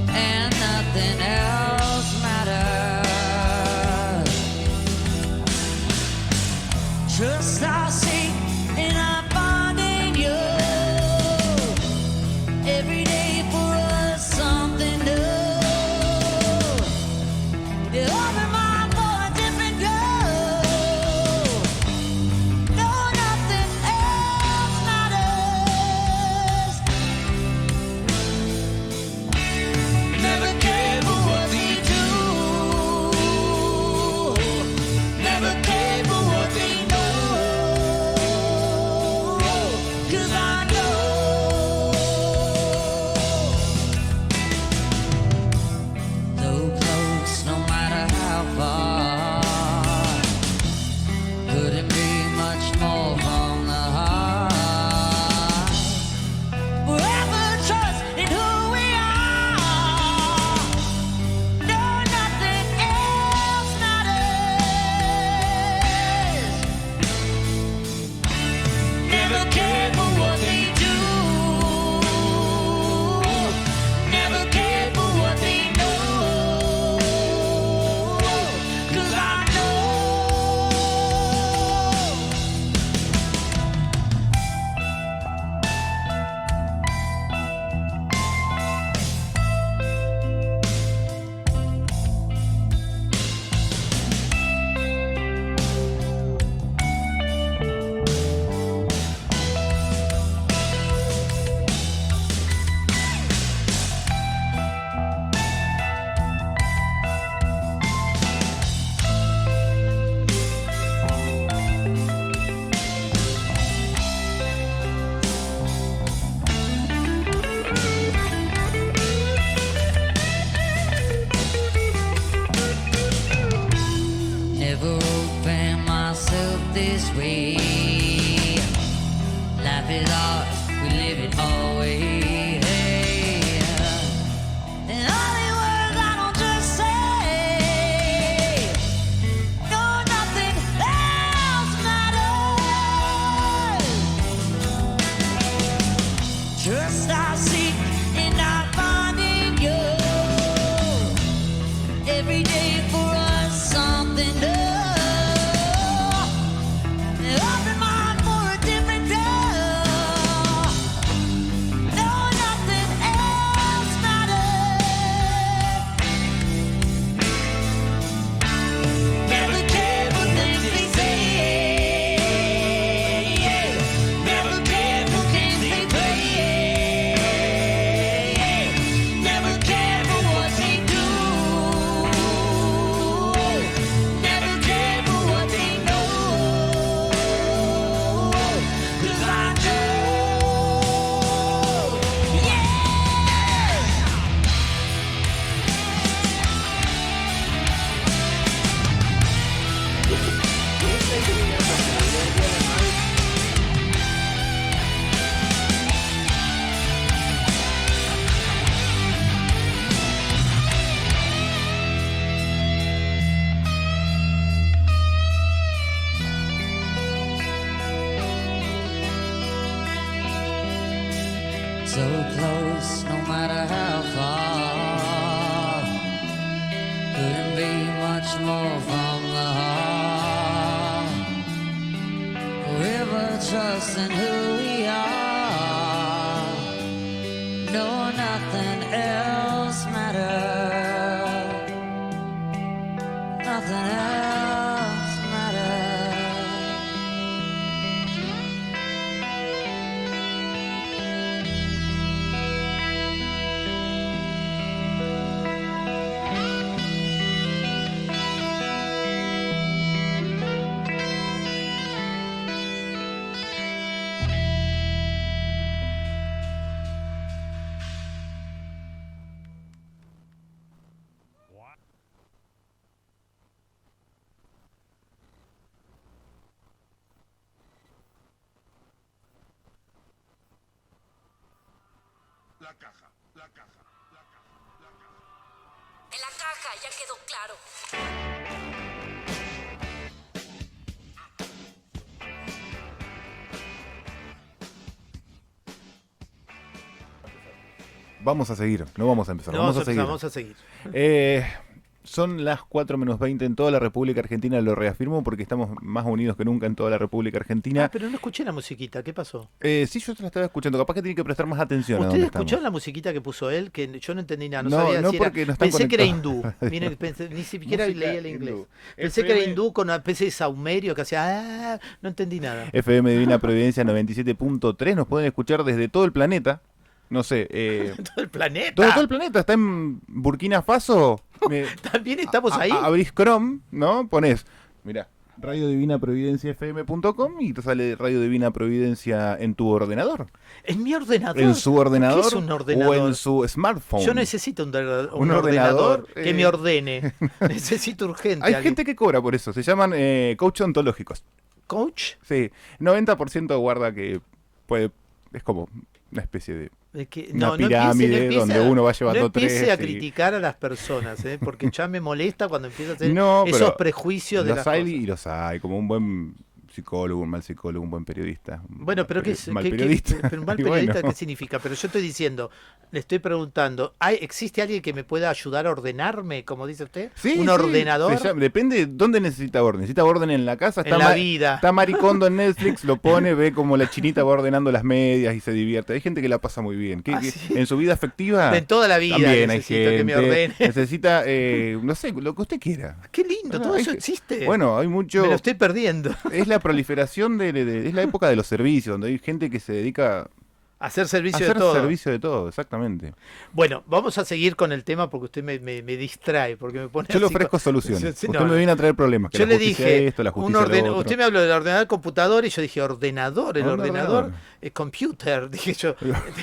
And nothing else matters. Trust our seek and I find in you. Every day for us something new. Trust I seek in not finding you. Every day for us something new. Open mind for a different girl. No, nothing else matters. Never cared for things they say. Never cared for games they play. Never cared for what they do. Never cared for what they know. 'Cause I know. Yeah. So close, no matter how far. Couldn't be much more from the heart. Forever trusting who we are. No, nothing else matters. Nothing else matters. En la caja ya quedó claro. Vamos a seguir, no vamos a empezar, No, vamos a seguir. vamos a seguir. Son las 4:20 en toda la República Argentina, lo reafirmo porque estamos más unidos que nunca en toda la República Argentina. Pero no escuché la musiquita, ¿qué pasó? Sí, yo te la estaba escuchando, capaz que tiene que prestar más atención a ¿Usted dónde escuchó estamos. la musiquita que puso él? Que yo no entendí nada, no, No, sabía no si era... porque no están Pensé que era conectados. hindú, miren, ni siquiera Música leía el inglés. hindú. Pensé que era FM hindú con una especie de saumerio que hacía... no entendí nada. FM Divina Providencia 97.3, nos pueden escuchar desde todo el planeta. No sé, Todo el planeta. todo el planeta está en Burkina Faso. También estamos ahí. Abrís Chrome, ¿no? Pones, mirá, Radio Divina Providencia FM.com y te sale Radio Divina Providencia en tu ordenador. En mi ordenador. En su ordenador, ¿Qué es un ordenador? o en su smartphone. Yo necesito un Un ordenador ordenador, que me ordene. Necesito urgente. Hay alguien. gente que cobra por eso, se llaman coach ontológicos. ¿Coach? Sí, 90% guarda que puede, es como una especie de... Una pirámide donde uno va llevando no empiece tres a y- criticar a las personas, porque ya me molesta cuando empieza a hacer No, pero esos prejuicios de los las hay cosas. y los hay, como un buen psicólogo, un mal psicólogo, un buen periodista. un Bueno, mal pero ¿qué, mal qué- periodista. pero un mal Y periodista bueno. qué significa? Pero yo estoy diciendo, le estoy preguntando, ¿existe alguien que me pueda ayudar a ordenarme, como dice usted? Sí, ¿Un sí, ordenador? depende de dónde necesita orden. Necesita orden en la casa. En la vida. Está Maricondo en Netflix, lo pone, ve como la chinita va ordenando las medias y se divierte. Hay gente que la pasa muy bien. Ah, Que sí. en su vida afectiva. En toda la vida también hay necesito gente. que me ordene. Necesita, no sé, lo que usted quiera. Qué lindo, todo Hay eso que- existe. Bueno, hay mucho. Me lo estoy perdiendo. Es la proliferación es la época de los servicios, donde hay gente que se dedica Hacer a servicio hacer de todo. servicio de todo, exactamente. Bueno, vamos a seguir con el tema porque usted me distrae, porque me pone Yo le así ofrezco con- soluciones. Sí, usted no, me viene a traer problemas. Que yo la le justicia dije, esto, la justicia lo otro. usted me habló del ordenador computador y yo dije, ordenador, el Un ordenador ordenador. es computer. Dije yo,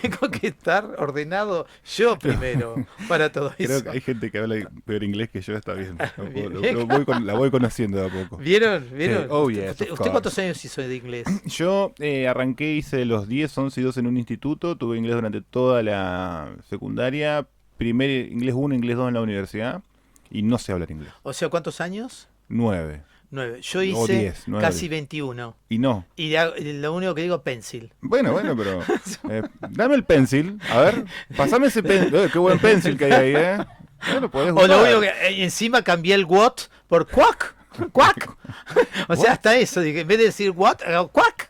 tengo que estar ordenado yo primero para todo Creo eso. que hay gente que habla peor inglés que yo, está bien. Bien. La voy conociendo de a poco. ¿Vieron? Sí. Oh, ¿Usted, yes, usted- of usted cuántos course. años hizo de inglés? Yo arranqué, hice los 10, 11 y 12 en un instituto, tuve inglés durante toda la secundaria, primer inglés 1, inglés 2 en la universidad, y no sé hablar inglés. O sea, ¿cuántos años? 9. 9. Yo O hice 10, 9. casi 21. Y no. Y lo único que digo, pencil. Bueno, pero dame el pencil. A ver, pasame ese pencil. Qué buen pencil que hay ahí, ¿eh? Bueno, podés O lo usar. único que encima cambié el what por quack. Quack. O sea, hasta eso. Dije, en vez de decir what, hago quack.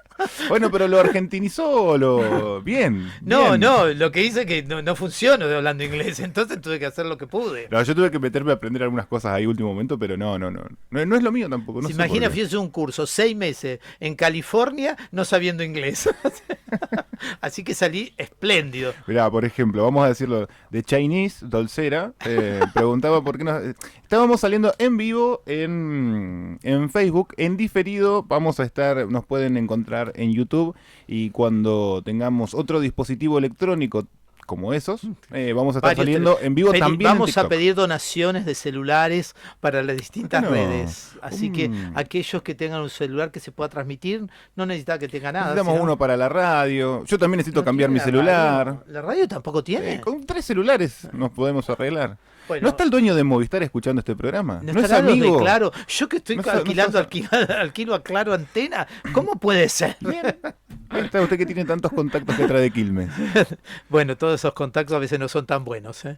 Bueno, pero lo argentinizó bien. No, bien. no, lo que hice es que no funciono de hablando inglés, entonces tuve que hacer lo que pude. No, yo tuve que meterme a aprender algunas cosas ahí último momento, pero no es lo mío tampoco. No Se sé imagina, por qué. fíjese un curso, 6 meses en California no sabiendo inglés. Así que salí espléndido. Mirá, por ejemplo, vamos a decirlo, de Chinese, Dolcera, preguntaba por qué estábamos saliendo en vivo en Facebook, en diferido, vamos a estar, nos pueden encontrar en YouTube, y cuando tengamos otro dispositivo electrónico como esos, vamos a estar Varios saliendo en vivo también en Vamos a TikTok. pedir donaciones de celulares para las distintas Bueno, redes. Así que aquellos que tengan un celular que se pueda transmitir, no necesita que tenga nada. Necesitamos sino- uno para la radio, yo también necesito ¿No cambiar mi tiene la celular. radio? ¿La radio tampoco tiene? Con 3 celulares nos podemos arreglar. Bueno. ¿No está el dueño de Movistar escuchando este programa? ¿No ¿No es estarán los de amigo? Claro? Yo que estoy No alquilando, sos- alquilo a Claro Antena. ¿Cómo puede ser? Ahí está usted que tiene tantos contactos que trae de Quilmes. Bueno, todos esos contactos a veces no son tan buenos, ¿eh?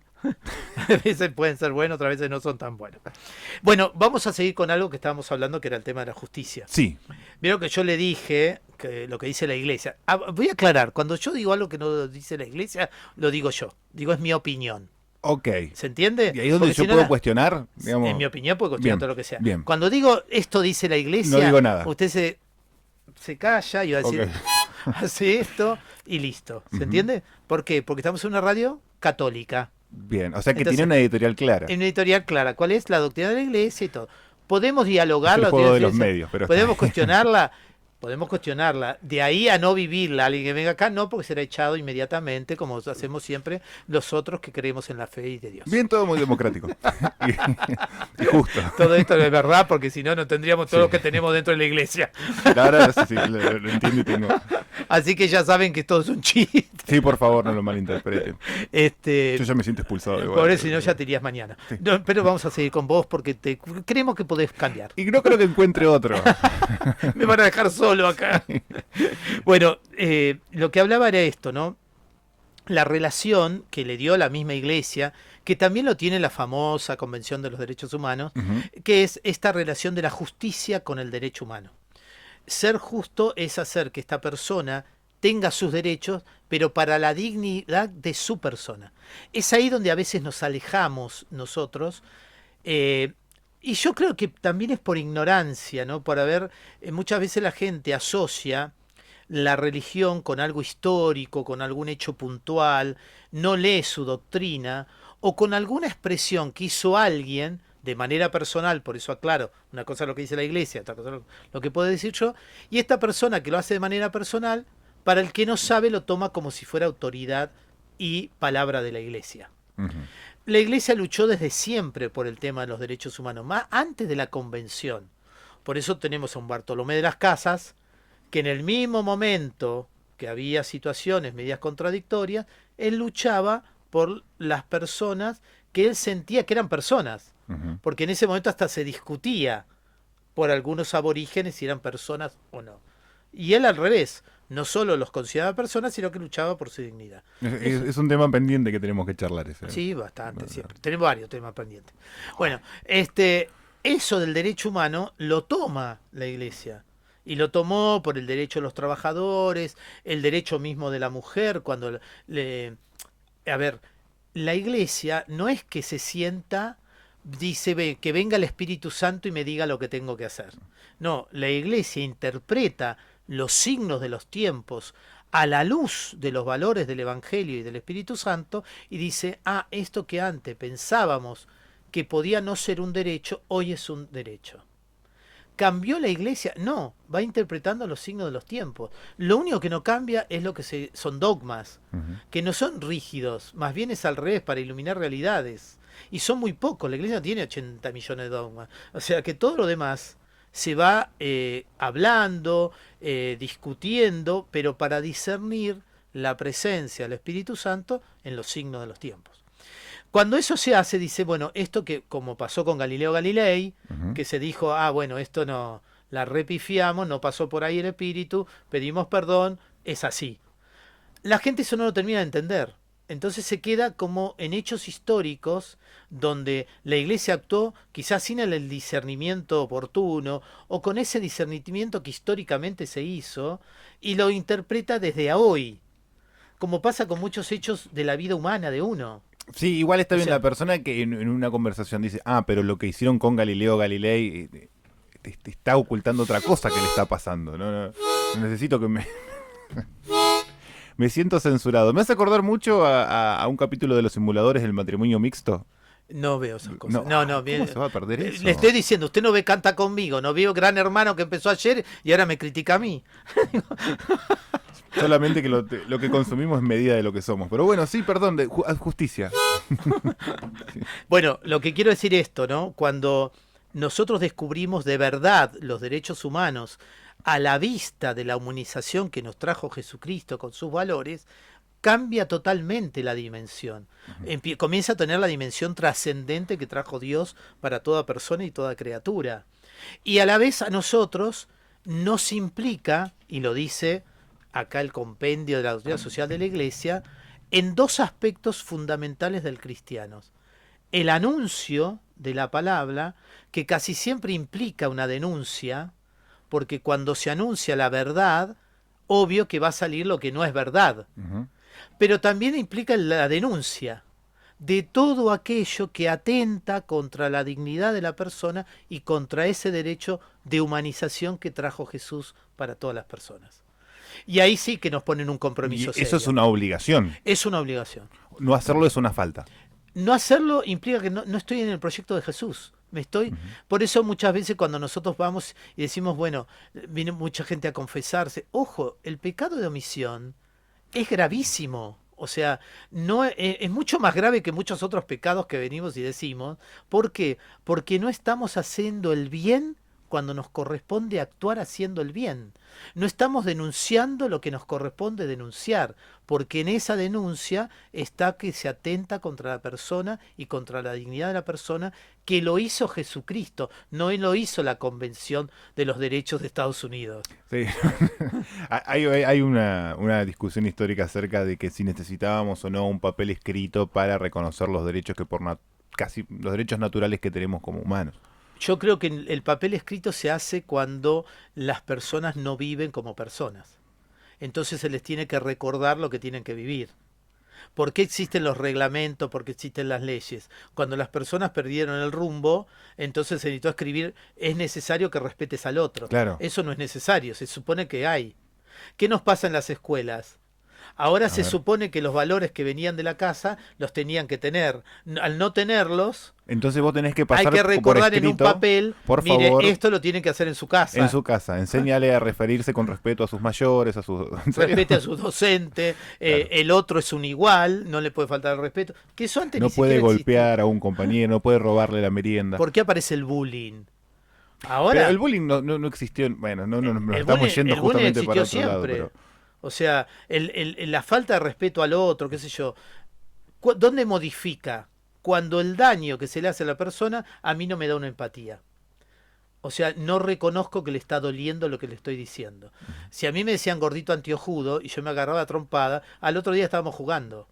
A veces pueden ser buenos, otras veces no son tan buenos. Bueno, vamos a seguir con algo que estábamos hablando, que era el tema de la justicia. Sí, Vieron que yo le dije que lo que dice la iglesia. Voy a aclarar, cuando yo digo algo que no dice la iglesia, lo digo yo. Digo, es mi opinión. ok. ¿Se entiende? Y ahí es donde Porque yo si no puedo la- cuestionar, digamos. En mi opinión, puedo cuestionar Bien, todo lo que sea. bien. Cuando digo esto dice la iglesia, No digo nada. usted se calla y va a decir, Ok. hace esto y listo. ¿Se entiende? ¿Por qué? Porque estamos en una radio católica. Bien, o sea que Entonces, tiene una editorial clara. En una editorial clara. ¿Cuál es la doctrina de la iglesia y todo? Podemos dialogar Es el la juego doctrina de los iglesia, medios, pero está podemos bien. cuestionarla. Podemos cuestionarla. De ahí a no vivirla. Alguien que venga acá, no, porque será echado inmediatamente, como hacemos siempre los otros que creemos en la fe y de Dios. Bien, todo muy democrático. y justo. Todo esto es verdad, porque si no, no tendríamos todo Sí. lo que tenemos dentro de la iglesia. La verdad, sí, lo entiendo y tengo. Así que ya saben que todo es un chiste. Sí, por favor, no lo malinterpreten. Yo ya me siento expulsado. igual. Por eso, si no, ya te irías mañana. No, pero vamos a seguir con vos porque creemos que podés cambiar. Y no creo que encuentre otro. Me van a dejar solo acá. Bueno, lo que hablaba era esto, ¿no? La relación que le dio la misma iglesia, que también lo tiene la famosa Convención de los Derechos Humanos, que es esta relación de la justicia con el derecho humano. Ser justo es hacer que esta persona tenga sus derechos, pero para la dignidad de su persona. Es ahí donde a veces nos alejamos nosotros, y yo creo que también es por ignorancia, ¿no? Por haber, muchas veces la gente asocia la religión con algo histórico, con algún hecho puntual, no lee su doctrina, o con alguna expresión que hizo alguien de manera personal, por eso aclaro, una cosa es lo que dice la iglesia, otra cosa es lo que puedo decir yo, y esta persona que lo hace de manera personal, para el que no sabe lo toma como si fuera autoridad y palabra de la iglesia. Ujú. La iglesia luchó desde siempre por el tema de los derechos humanos, más antes de la convención. Por eso tenemos a un Bartolomé de las Casas, que en el mismo momento que había situaciones medias contradictorias, él luchaba por las personas que él sentía que eran personas. Ujú. Porque en ese momento hasta se discutía por algunos aborígenes si eran personas o no. Y él al revés, no solo los consideraba personas, sino que luchaba por su dignidad. Es un tema pendiente que tenemos que charlar ese. Sí, bastante, siempre. Tenemos varios temas pendientes. Bueno, eso del derecho humano lo toma la iglesia. Y lo tomó por el derecho de los trabajadores, el derecho mismo de la mujer, cuando a ver, la iglesia no es que se sienta, dice que venga el Espíritu Santo y me diga lo que tengo que hacer. No, la iglesia interpreta los signos de los tiempos a la luz de los valores del Evangelio y del Espíritu Santo y dice, esto que antes pensábamos que podía no ser un derecho, hoy es un derecho. ¿Cambió la iglesia? No, va interpretando los signos de los tiempos. Lo único que no cambia es lo que son dogmas, que no son rígidos, más bien es al revés, para iluminar realidades. Y son muy pocos, la iglesia no tiene 80 millones de dogmas. O sea que todo lo demás se va hablando, discutiendo, pero para discernir la presencia del Espíritu Santo en los signos de los tiempos. Cuando eso se hace, dice, bueno, esto que como pasó con Galileo Galilei, que se dijo, bueno, esto no, la repifiamos, no pasó por ahí el espíritu, pedimos perdón, es así. La gente eso no lo termina de entender. Entonces se queda como en hechos históricos donde la iglesia actuó quizás sin el discernimiento oportuno o con ese discernimiento que históricamente se hizo y lo interpreta desde hoy, como pasa con muchos hechos de la vida humana de uno. Sí, igual está O bien sea, la persona que en una conversación dice, pero lo que hicieron con Galileo Galilei te está ocultando otra cosa que le está pasando. No necesito que me... Me siento censurado. Me hace acordar mucho a un capítulo de los simuladores del matrimonio mixto. No veo esas cosas. No, bien. ¿Cómo se va a perder eso? Le estoy diciendo, usted no ve Canta Conmigo, no vio Gran Hermano que empezó ayer y ahora me critica a mí. Solamente que lo que consumimos es medida de lo que somos. Pero bueno, sí, perdón, justicia. Bueno, lo que quiero decir esto, ¿no? Cuando nosotros descubrimos de verdad los derechos humanos a la vista de la humanización que nos trajo Jesucristo con sus valores, cambia totalmente la dimensión. Comienza a tener la dimensión trascendente que trajo Dios para toda persona y toda criatura. Y a la vez a nosotros nos implica, y lo dice acá el compendio de la doctrina social de la Iglesia, en dos aspectos fundamentales del cristiano. El anuncio de la palabra, que casi siempre implica una denuncia, porque cuando se anuncia la verdad, obvio que va a salir lo que no es verdad. Pero también implica la denuncia de todo aquello que atenta contra la dignidad de la persona y contra ese derecho de humanización que trajo Jesús para todas las personas. Y ahí sí que nos ponen un compromiso serio. Eso es una obligación. Es una obligación. No hacerlo es una falta. No hacerlo implica que no estoy en el proyecto de Jesús. Por eso muchas veces cuando nosotros vamos y decimos, bueno, viene mucha gente a confesarse, ojo, el pecado de omisión es gravísimo. O sea, no es mucho más grave que muchos otros pecados que venimos y decimos. ¿Por qué? Porque no estamos haciendo el bien cuando nos corresponde actuar haciendo el bien. No estamos denunciando lo que nos corresponde denunciar, porque en esa denuncia está que se atenta contra la persona y contra la dignidad de la persona, que lo hizo Jesucristo, no lo hizo la Convención de los Derechos de Estados Unidos. Sí. Hay una discusión histórica acerca de que si necesitábamos o no un papel escrito para reconocer los derechos que casi los derechos naturales que tenemos como humanos. Yo creo que el papel escrito se hace cuando las personas no viven como personas. Entonces se les tiene que recordar lo que tienen que vivir. ¿Por qué existen los reglamentos? ¿Por qué existen las leyes? Cuando las personas perdieron el rumbo, entonces se necesitó escribir, es necesario que respetes al otro. Claro. Eso no es necesario, se supone que hay. ¿Qué nos pasa en las escuelas? Ahora se supone que los valores que venían de la casa los tenían que tener. Al no tenerlos, entonces vos tenés que pasar hay que recordar por escrito, en un papel, por mire, favor, esto lo tienen que hacer en su casa. En su casa, enséñale a referirse con respeto a sus mayores, a sus... Respete a sus docentes, Claro. El otro es un igual, no le puede faltar el respeto. Que eso antes No ni puede siquiera golpear existía. a un compañero, no puede robarle la merienda. ¿Por qué aparece el bullying? Ahora, Pero el bullying no existió, bueno, no nos el estamos bullying- yendo el bullying justamente para otro existió lado. siempre. Pero... O sea, la falta de respeto al otro, qué sé yo. ¿Dónde modifica? Cuando el daño que se le hace a la persona a mí no me da una empatía. O sea, no reconozco que le está doliendo lo que le estoy diciendo. Si a mí me decían gordito antiojudo y yo me agarraba a trompada, al otro día estábamos jugando.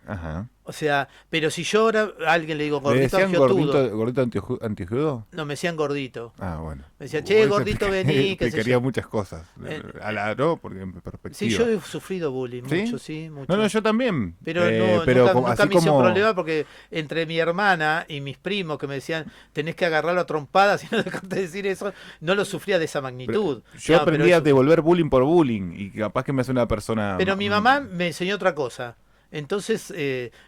Ajá. O sea, pero si yo ahora a alguien le digo ¿Le gordito decían antiojudo, gordito antiojudo? no, me decían gordito. Ah, bueno. Me decían, che, gordito, vení, qué Te sé quería yo. muchas cosas. ¿No? Porque en perspectiva. Sí, yo he sufrido bullying, ¿Sí? mucho, sí, mucho. No, yo también. Pero como- nunca así me hice un como- problema porque entre mi hermana y mis primos que me decían, tenés que agarrarlo a trompadas y no dejarte de decir eso, no lo sufría de esa magnitud. Yo No, aprendí pero a eso- devolver bullying por bullying y capaz que me hace una persona... Pero mi mamá me enseñó otra cosa. Entonces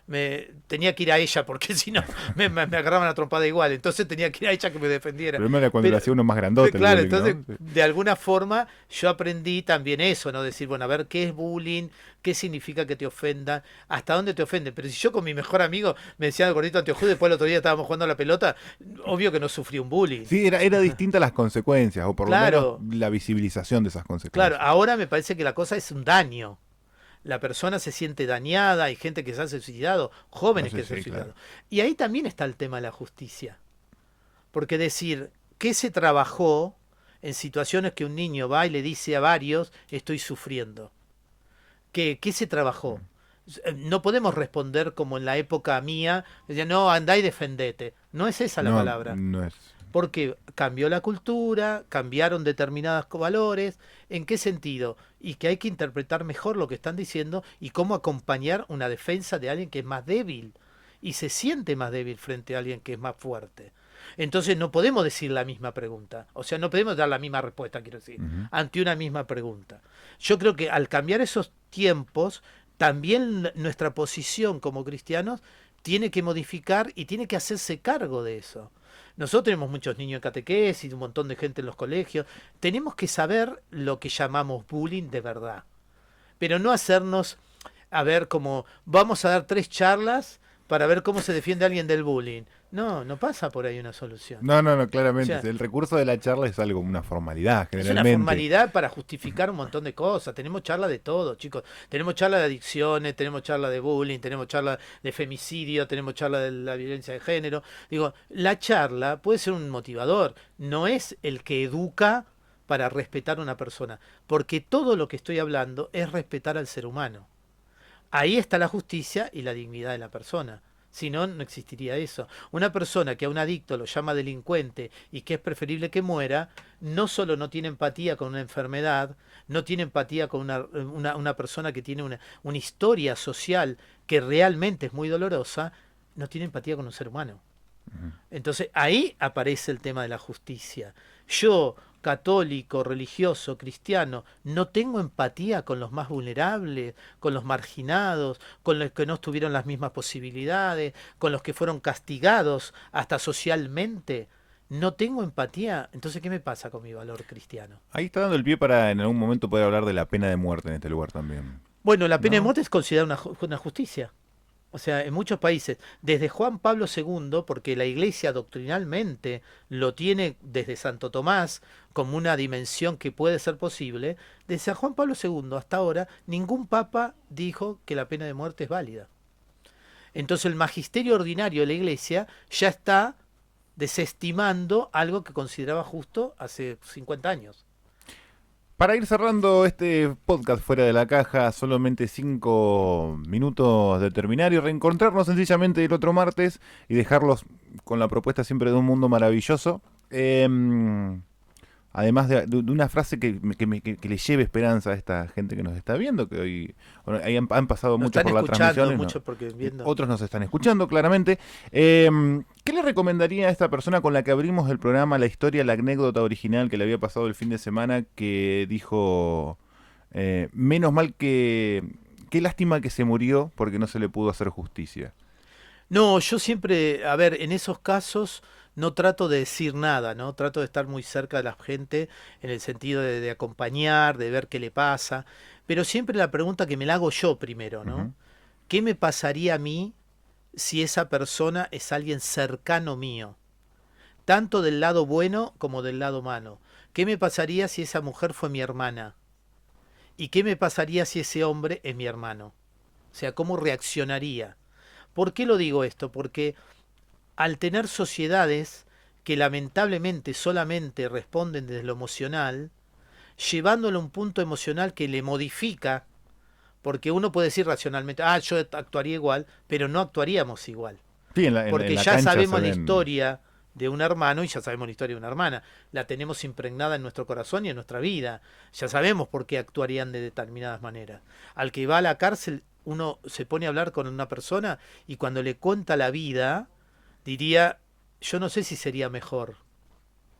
me tenía que ir a ella porque si no me agarraban a trompada igual. Entonces tenía que ir a ella que me defendiera. El problema era cuando Pero- lo hacía uno más grandote. el Claro, bullying, entonces ¿no? Sí. de alguna forma yo aprendí también eso, ¿no? Decir, bueno, a ver qué es bullying, qué significa que te ofendan, hasta dónde te ofenden. Pero si yo con mi mejor amigo me decía el gordito antiojudo y después el otro día estábamos jugando a la pelota, obvio que no sufrí un bullying. Sí, era distinta las consecuencias, o por Claro. lo menos la visibilización de esas consecuencias. Claro, ahora me parece que la cosa es un daño. La persona se siente dañada, hay gente que se ha suicidado, jóvenes No que sé, se han sí, suicidado. claro. Y ahí también está el tema de la justicia. Porque decir, ¿qué se trabajó en situaciones que un niño va y le dice a varios, estoy sufriendo? ¿Qué se trabajó? No podemos responder como en la época mía, decía, no, andá y defendete. No es esa la No, palabra. no es. Porque cambió la cultura, cambiaron determinados valores. ¿En qué sentido? Y que hay que interpretar mejor lo que están diciendo y cómo acompañar una defensa de alguien que es más débil y se siente más débil frente a alguien que es más fuerte. Entonces no podemos decir la misma pregunta. O sea, no podemos dar la misma respuesta, quiero decir, Ujú. ante una misma pregunta. Yo creo que al cambiar esos tiempos, también nuestra posición como cristianos tiene que modificar y tiene que hacerse cargo de eso. Nosotros tenemos muchos niños en catequesis, un montón de gente en los colegios. Tenemos que saber lo que llamamos bullying de verdad. Pero no hacernos, a ver, como vamos a dar 3 charlas para ver cómo se defiende alguien del bullying. No, no pasa por ahí una solución. No, O claramente. sea, El recurso de la charla es algo, una formalidad, es una generalmente. formalidad para justificar un montón de cosas. Tenemos charla de todo, chicos. Tenemos charla de adicciones, tenemos charla de bullying, tenemos charla de femicidio, tenemos charla de la violencia de género. Digo, la charla puede ser un motivador, no es el que educa para respetar a una persona, porque todo lo que estoy hablando es respetar al ser humano. Ahí está la justicia y la dignidad de la persona. Si no, no existiría eso. Una persona que a un adicto lo llama delincuente y que es preferible que muera, no solo no tiene empatía con una enfermedad, no tiene empatía con una persona que tiene una historia social que realmente es muy dolorosa, no tiene empatía con un ser humano. Entonces ahí aparece el tema de la justicia. Yo, católico, religioso, cristiano, no tengo empatía con los más vulnerables, con los marginados, con los que no tuvieron las mismas posibilidades, con los que fueron castigados hasta socialmente. No tengo empatía. Entonces, ¿qué me pasa con mi valor cristiano? Ahí está dando el pie para en algún momento poder hablar de la pena de muerte en este lugar también. Bueno, la pena de ¿No? muerte es considerada una justicia. O sea, en muchos países, desde Juan Pablo II, porque la Iglesia doctrinalmente lo tiene desde Santo Tomás como una dimensión que puede ser posible, desde Juan Pablo II hasta ahora, ningún papa dijo que la pena de muerte es válida. Entonces el magisterio ordinario de la Iglesia ya está desestimando algo que consideraba justo hace 50 años. Para ir cerrando este podcast fuera de la caja, solamente 5 minutos de terminar y reencontrarnos sencillamente el otro martes y dejarlos con la propuesta siempre de un mundo maravilloso. Además de una frase que le lleve esperanza a esta gente que nos está viendo, que hoy bueno, ahí han pasado Nos muchos están por la escuchando transmisión. mucho porque viendo. Otros nos están escuchando, claramente. ¿Qué le recomendaría a esta persona con la que abrimos el programa, la historia, la anécdota original que le había pasado el fin de semana, que dijo, menos mal que, qué lástima que se murió porque no se le pudo hacer justicia? No, yo siempre, a ver, en esos casos no trato de decir nada, ¿no? Trato de estar muy cerca de la gente en el sentido de acompañar, de ver qué le pasa, pero siempre la pregunta que me la hago yo primero, ¿no? Ujú. ¿Qué me pasaría a mí si esa persona es alguien cercano mío? Tanto del lado bueno como del lado malo. ¿Qué me pasaría si esa mujer fue mi hermana? ¿Y qué me pasaría si ese hombre es mi hermano? O sea, ¿cómo reaccionaría? ¿Por qué lo digo esto? Porque al tener sociedades que lamentablemente solamente responden desde lo emocional, llevándolo a un punto emocional que le modifica, porque uno puede decir racionalmente, yo actuaría igual, pero no actuaríamos igual. Sí, en Porque la ya cancha sabemos se la ven. historia de un hermano y ya sabemos la historia de una hermana. La tenemos impregnada en nuestro corazón y en nuestra vida. Ya sabemos por qué actuarían de determinadas maneras. Al que va a la cárcel, uno se pone a hablar con una persona y cuando le cuenta la vida, diría, yo no sé si sería mejor.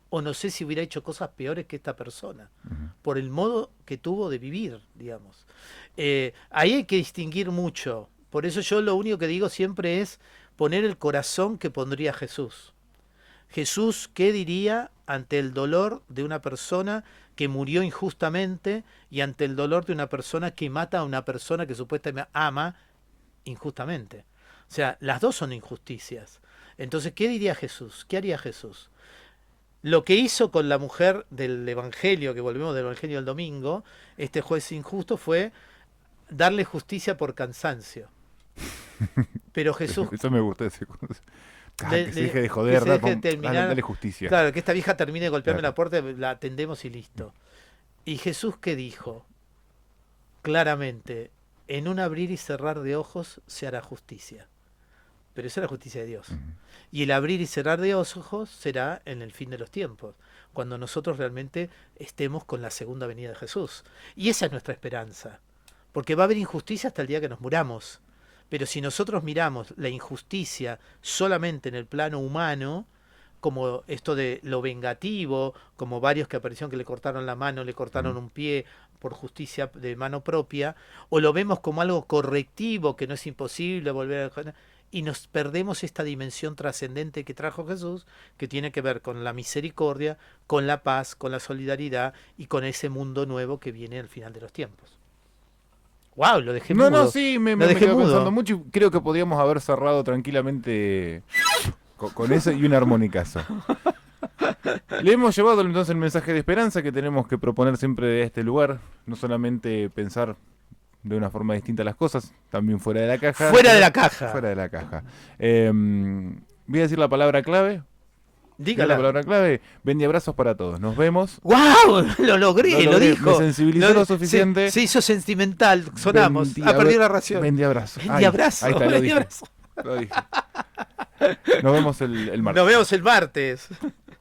O no sé si hubiera hecho cosas peores que esta persona. Por el modo que tuvo de vivir, digamos. Ahí hay que distinguir mucho. Por eso yo lo único que digo siempre es poner el corazón que pondría Jesús. Jesús, ¿qué diría ante el dolor de una persona que murió injustamente y ante el dolor de una persona que mata a una persona que supuestamente ama injustamente? O sea, las dos son injusticias. Entonces, ¿qué diría Jesús? ¿Qué haría Jesús? Lo que hizo con la mujer del Evangelio, que volvemos del Evangelio del domingo, este juez injusto fue darle justicia por cansancio. Pero Jesús... Eso me gusta. Ese... Le- que se le- deje de que joder, se deje de terminar. dale justicia. Claro, que esta vieja termine de golpearme Claro. la puerta, la atendemos y listo. ¿Y Jesús qué dijo? Claramente, en un abrir y cerrar de ojos se hará justicia. Pero esa es la justicia de Dios. Y el abrir y cerrar de ojos será en el fin de los tiempos, cuando nosotros realmente estemos con la segunda venida de Jesús. Y esa es nuestra esperanza. Porque va a haber injusticia hasta el día que nos muramos. Pero si nosotros miramos la injusticia solamente en el plano humano, como esto de lo vengativo, como varios que aparecieron que le cortaron la mano, le cortaron un pie por justicia de mano propia, o lo vemos como algo correctivo, que no es imposible volver a... Y nos perdemos esta dimensión trascendente que trajo Jesús, que tiene que ver con la misericordia, con la paz, con la solidaridad y con ese mundo nuevo que viene al final de los tiempos. ¡Wow! Lo dejé No, mudo. no, sí, me Lo dejé quedo mudo. pensando mucho y creo que podríamos haber cerrado tranquilamente con eso y un armonicazo. Le hemos llevado entonces el mensaje de esperanza que tenemos que proponer siempre de este lugar, no solamente pensar de una forma distinta las cosas, también fuera de la caja. Fuera de la caja. Fuera de la caja. Voy a decir la palabra clave. Dígala. La palabra clave. Bendiabrazos para todos. Nos vemos. ¡Wow! Lo logré, Lo lo logré, dijo. me sensibilizó lo suficiente. Se hizo sentimental, sonamos. Perdió la ración. Bendiabrazos. Bendiabrazo, Ahí está, lo dije. bendiabrazo. Lo dije. Nos vemos el martes. Nos vemos el martes.